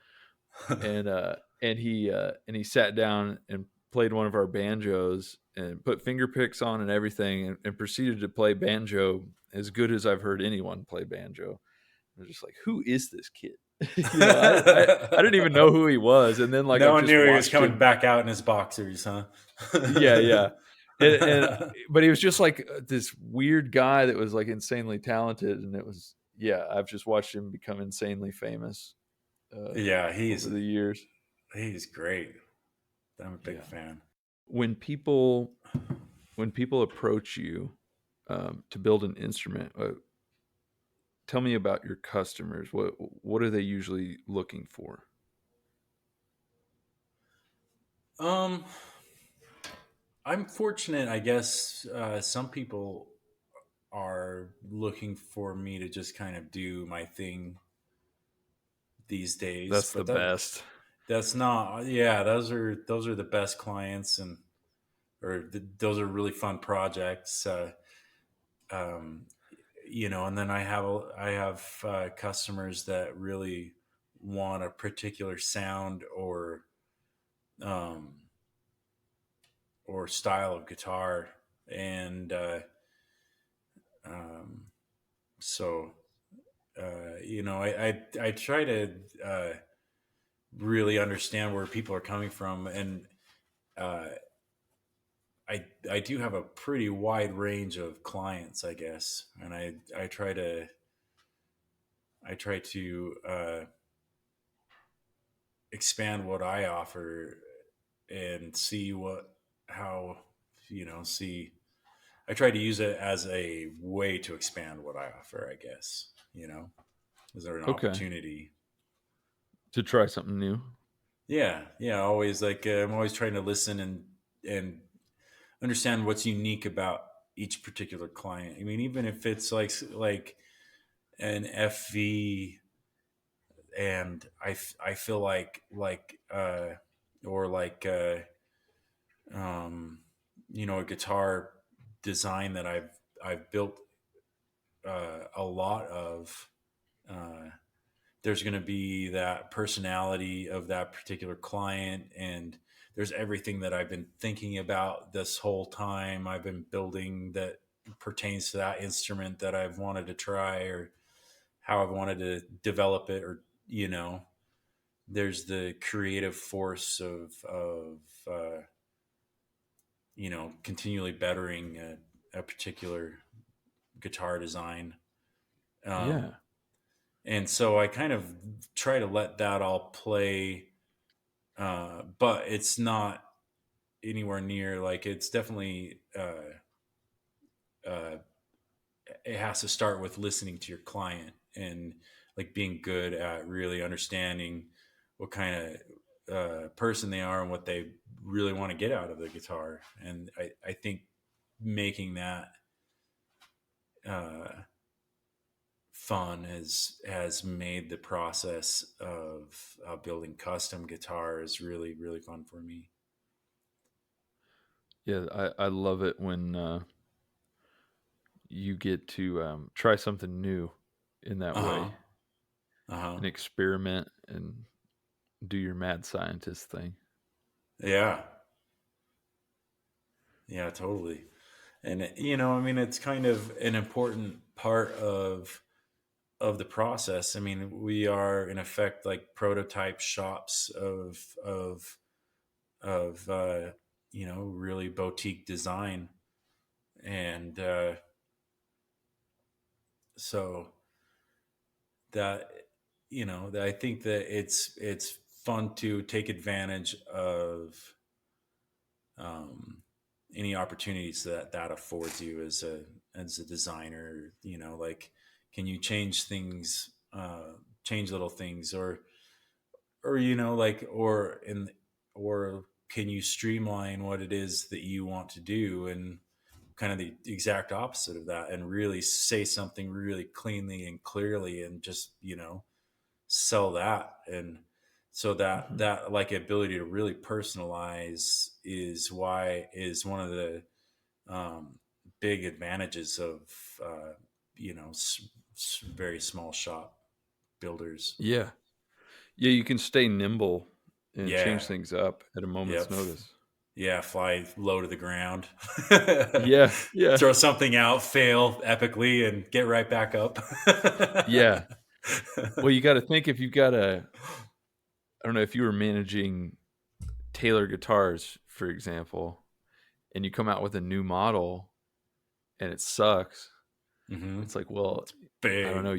And he sat down and played one of our banjos and put finger picks on and everything, and proceeded to play banjo as good as I've heard anyone play banjo. I was just like, who is this kid? I didn't even know who he was, and then like No I've one just knew he was watched coming him. back out in his boxers, huh? Yeah, yeah. And but he was just like this weird guy that was like insanely talented, and it was, yeah, I've just watched him become insanely famous Yeah, over the years. he's great. I'm a big Yeah. fan. When people approach you to build an instrument, tell me about your customers. What are they usually looking for? Um, I'm fortunate, I guess. Some people are looking for me to just kind of do my thing these days, That's the but best. that's not. Yeah, those are the best clients, and those are really fun projects. Um, and then I have customers that really want a particular sound um, or style of guitar, and um, so I try to really understand where people are coming from, and uh, I do have a pretty wide range of clients, I guess, and I try to expand what I offer and see how see. I try to use it as a way to expand what I offer, I guess. Is there an Okay. opportunity? To try something new. Yeah, yeah. Always like I'm always trying to listen and understand what's unique about each particular client. I mean, even if it's like an FV, and I feel or like um, a guitar design that I've built a lot of. Uh, there's going to be that personality of that particular client, and there's everything that I've been thinking about this whole time I've been building that pertains to that instrument that I've wanted to try, or how I've wanted to develop it, or there's the creative force of continually bettering a particular guitar design. um, Yeah. and so I kind of try to let that all play, but it's not anywhere near, like, it's definitely uh, it has to start with listening to your client, and like being good at really understanding what kind of person they are and what they really want to get out of the guitar. And I think making that uh, fun has made the process of building custom guitars really, really fun for me. Yeah, I love it when you get to try something new in that Uh-huh. way Uh-huh. and experiment and do your mad scientist thing. Yeah. Yeah, totally. And I mean, it's kind of an important part of the process. I mean, we are in effect like prototype shops of really boutique design. And so that, that I think that it's fun to take advantage of um, any opportunities that affords you as a designer. Like, can you change things, change little things, or like, or can you streamline what it is that you want to do, and kind of the exact opposite of that, and really say something really cleanly and clearly, and just sell that. And so Mhm. that like ability to really personalize is one of the um, big advantages of uh, very small shop builders. Yeah. Yeah, you can stay nimble and Yeah. change things up at a moment's Yep. notice. Yeah, fly low to the ground. Yeah, yeah, Throw something out, fail epically, and get right back up. yeah. Well, you got to think, if you've got I don't know, if you were managing Taylor guitars, for example, and you come out with a new model and it sucks, Hmm. it's like, well, I don't Big. know,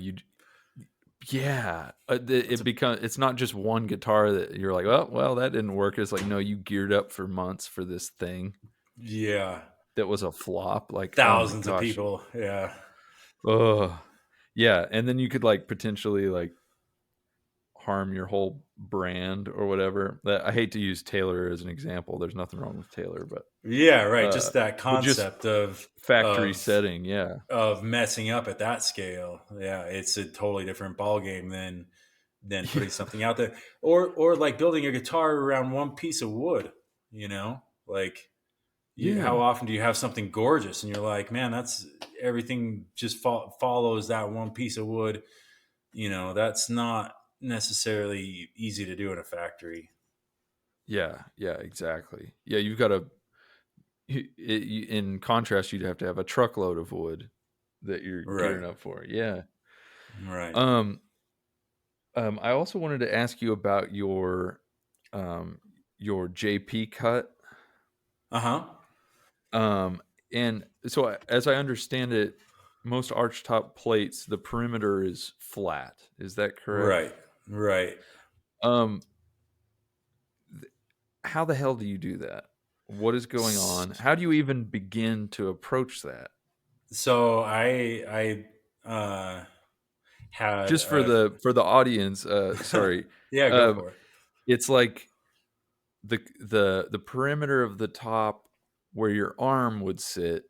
yeah, it's not just one guitar that you're like, well, that didn't work. It's like, no, you geared up for months for this thing Yeah. that was a flop. Like, oh my Thousands of gosh, people. Yeah. oh yeah, and then you could like potentially like harm your whole brand or whatever. That, I hate to use Taylor as an example. There's nothing wrong with Taylor, Yeah, right. uh, Just that but just concept of factory of setting, yeah, of messing up at that scale. Yeah, it's a totally different ball game than yeah, putting something out there, or like building a guitar around one piece of wood. Like, how yeah, often do you have something gorgeous and you're like, man, that's everything just follows that one piece of wood. That's not necessarily easy to do in a factory. yeah, yeah, exactly. Yeah, you've got to. In contrast, you'd have to have a truckload of wood that you're Right. gearing up for. Yeah. Right. Um, I also wanted to ask you about um, your JP cut. Uh-huh. Um, and so, as I understand it, most archtop plates, the perimeter is flat. Is that correct? Right. Right. Um, how the hell do you do that? What is going on? How do you even begin to approach that? So I had Just for the audience, sorry, yeah, go um, for it. it's like the perimeter of the top where your arm would sit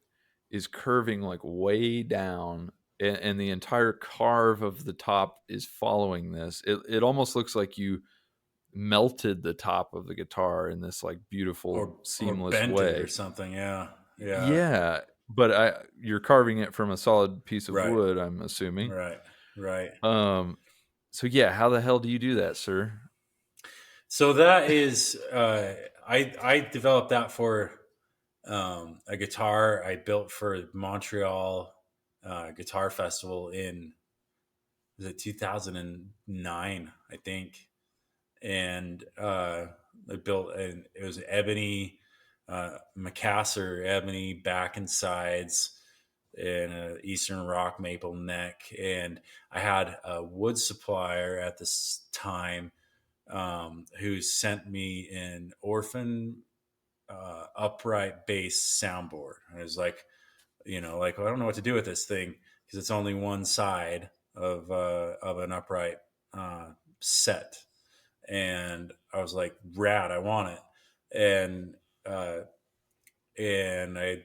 is curving like way down, and the entire carve of the top is following this. It almost looks like you melted the top of the guitar in this like beautiful Or seamless bent it or way. something. Yeah. Yeah. Yeah, but you're carving it from a solid piece of Right. wood, I'm assuming. Right. Right. Um, so yeah, how the hell do you do that, sir? So that is I developed that for a guitar I built for Montreal Guitar Festival in, was it 2009, I think. And I built and it was ebony, Macassar ebony back and sides, and a Eastern Rock maple neck. And I had a wood supplier at this time who sent me an Orphan upright bass soundboard. And I was like, like, well, I don't know what to do with this thing because it's only one side of an upright uh, set. And I was like, rad, I want it. And uh, and I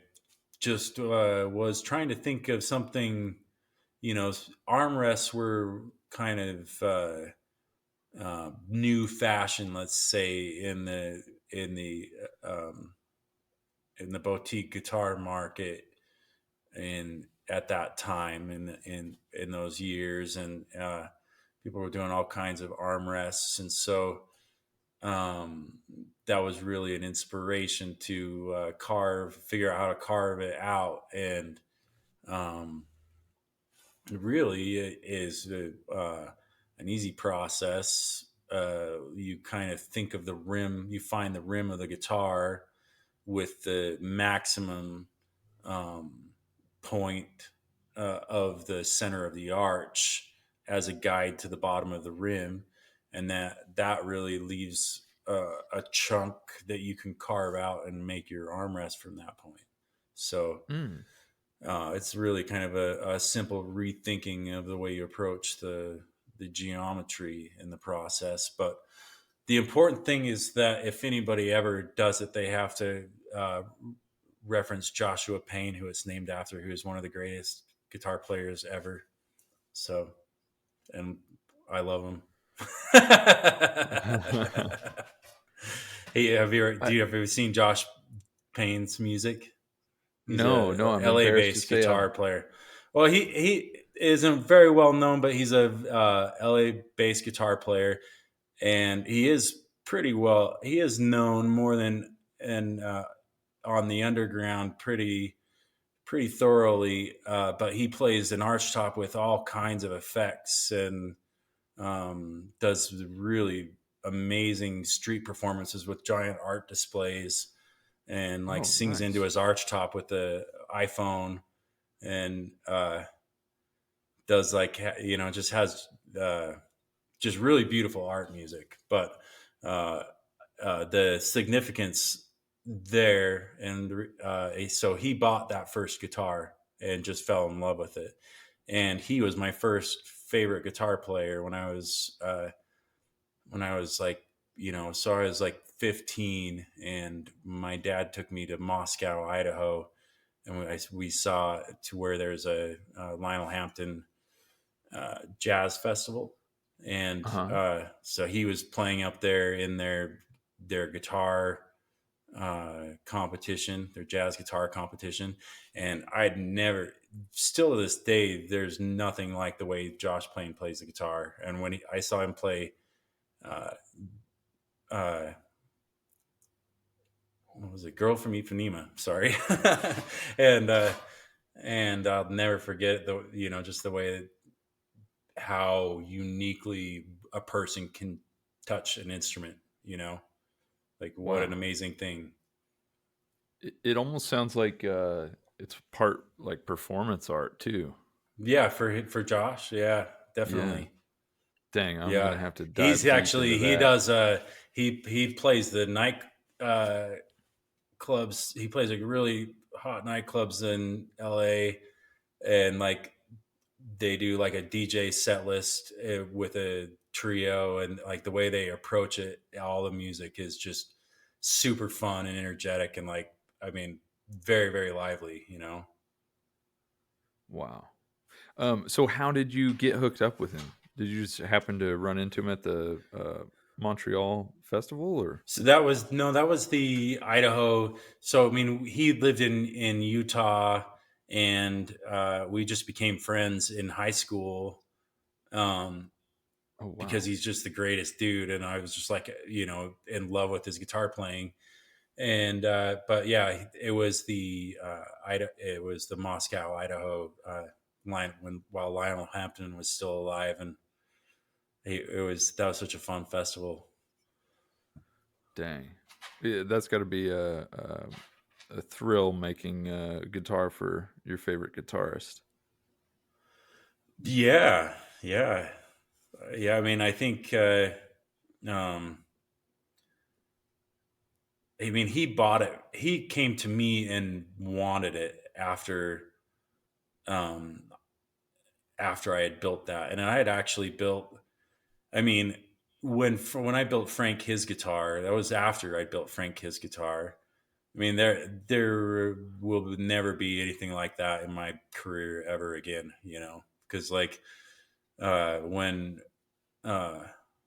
just was trying to think of something. Armrests were kind of new fashion, let's say, in the um, in the boutique guitar market in at that time in those years. And people were doing all kinds of armrests. And so um, that was really an inspiration to figure out how to carve it out. And um, it really is an easy process. You kind of think of the rim, you find the rim of the guitar, with the maximum point of the center of the arch as a guide to the bottom of the rim, and that really leaves a chunk that you can carve out and make your armrest from that point. So Mm. it's really kind of a simple rethinking of the way you approach the geometry in the process. But the important thing is that if anybody ever does it, they have to reference Joshua Payne, who it's named after, who is one of the greatest guitar players ever. So, and I love him. Hey, do you ever seen Josh Payne's music? He's No, no, I'm LA embarrassed to based say guitar player. Well, he isn't very well known, but he's a LA based guitar player, and he is pretty well. He is known more than and on the underground pretty thoroughly. But he plays an Archtop with all kinds of effects and does really amazing street performances with giant art displays, and like Oh, sings into nice. his Archtop with the iPhone, and does like just has just really beautiful art music. But uh, the significance there, and so he bought that first guitar and just fell in love with it. And he was my first favorite guitar player when I was like, so I was like 15, and my dad took me to Moscow, Idaho, and we saw to where there's a Lionel Hampton jazz festival, and Uh-huh. so he was playing up there in their guitar competition, their jazz guitar competition, and I'd never, still to this day, there's nothing like the way Josh Payne plays the guitar. And when I saw him play, uh, uh, what was it, "Girl from Ipanema"? Sorry, and I'll never forget just the way that how uniquely a person can touch an instrument. Like what an Wow. amazing thing. It almost sounds like it's part like performance art too. Yeah, for Josh, yeah, Yeah. definitely. Dang, I'm gonna Yeah, have to he's dive deep actually into he that. does he plays the night uh clubs. He plays like really hot nightclubs in LA, and like they do like a DJ set list with a trio, and like the way they approach it, all the music is just super fun and energetic, and like, I mean, very very lively. Wow. So how did you get hooked up with him? Did you just happen to run into him at the Montreal festival, or? So that was no, that was the Idaho. So I mean, he lived in Utah, and we just became friends in high school. Um, Oh because wow. he's just the greatest dude, and I was just like, in love with his guitar playing. And but yeah, it was it was the Moscow, Idaho line while Lionel Hampton was still alive, and that was such a fun festival. Dang. Yeah, that's got to be a thrill making guitar for your favorite guitarist. Yeah, yeah, yeah. I mean, I think. Um, I mean, he bought it. He came to me and wanted it um, after I had built that, and I had actually built. I mean, when I built Frank his guitar, that was after I built Frank his guitar. I mean, there will never be anything like that in my career ever again. Because like uh, when uh,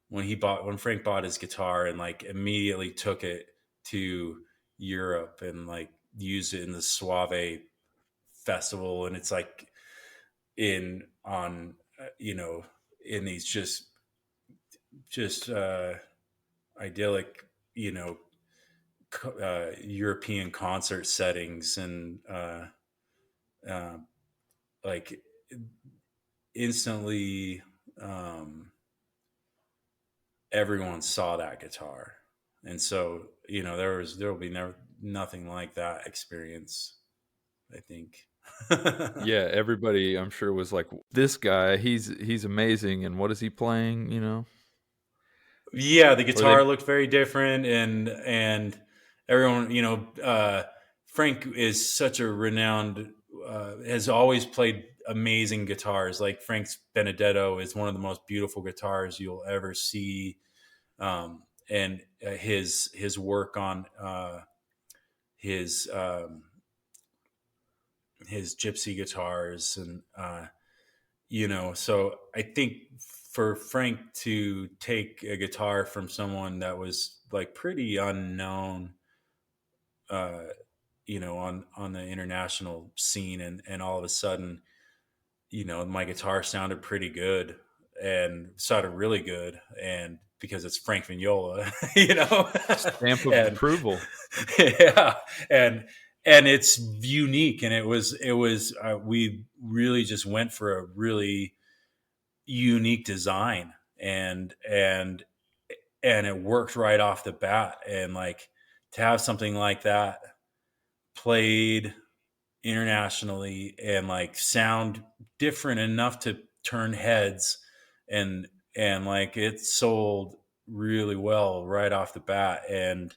when Frank bought his guitar and like immediately took it to Europe and like used it in the Suave festival, and it's like in on in these just idyllic, European concert settings, and uh, like instantly, um, everyone saw that guitar. And so there will be never nothing like that experience, I think. Yeah, everybody I'm sure was like, this guy, he's amazing, and what is he playing, Yeah, the Or they guitar looked very different, and everyone, Frank is such a renowned, has always played amazing guitars. Like Frank's Benedetto is one of the most beautiful guitars you'll ever see, and his work on his his gypsy guitars, and so I think for Frank to take a guitar from someone that was like pretty unknown, uh, on the international scene, and all of a sudden, my guitar sounded pretty good and sounded really good, and because it's Frank Mignola, stamp of and approval. yeah, and it's unique, and it was we really just went for a really unique design, and it worked right off the bat, and like to have something like that played internationally and like sound different enough to turn heads, and like it sold really well right off the bat, and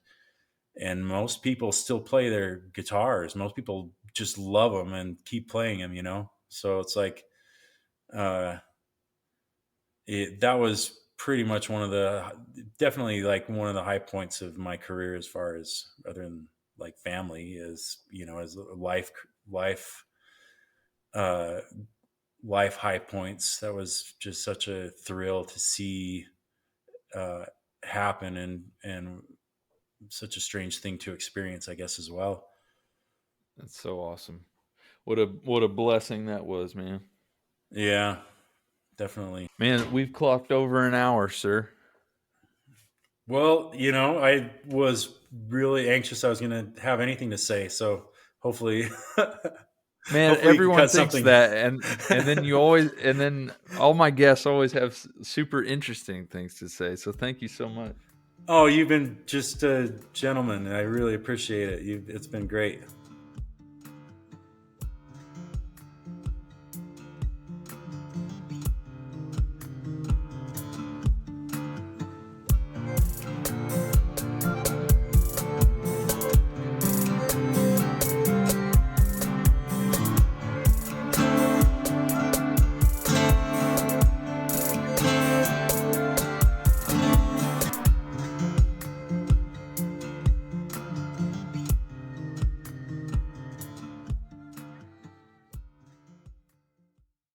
most people still play their guitars. Most people just love them and keep playing them. So it's like uh that was pretty much definitely like one of the high points of my career, as far as other than like family, is as life uh life high points. That was just such a thrill to see uh happen, and such a strange thing to experience, I guess, as well. That's so awesome. What a blessing that was, man. Yeah, definitely. Man, we've clocked over an hour, sir. Well, I was really anxious I was going to have anything to say, so hopefully Man, hopefully you can everyone cut thinks something. that, and then and then all my guests always have super interesting things to say. So thank you so much. Oh, you've been just a gentleman. I really appreciate it. It's been great.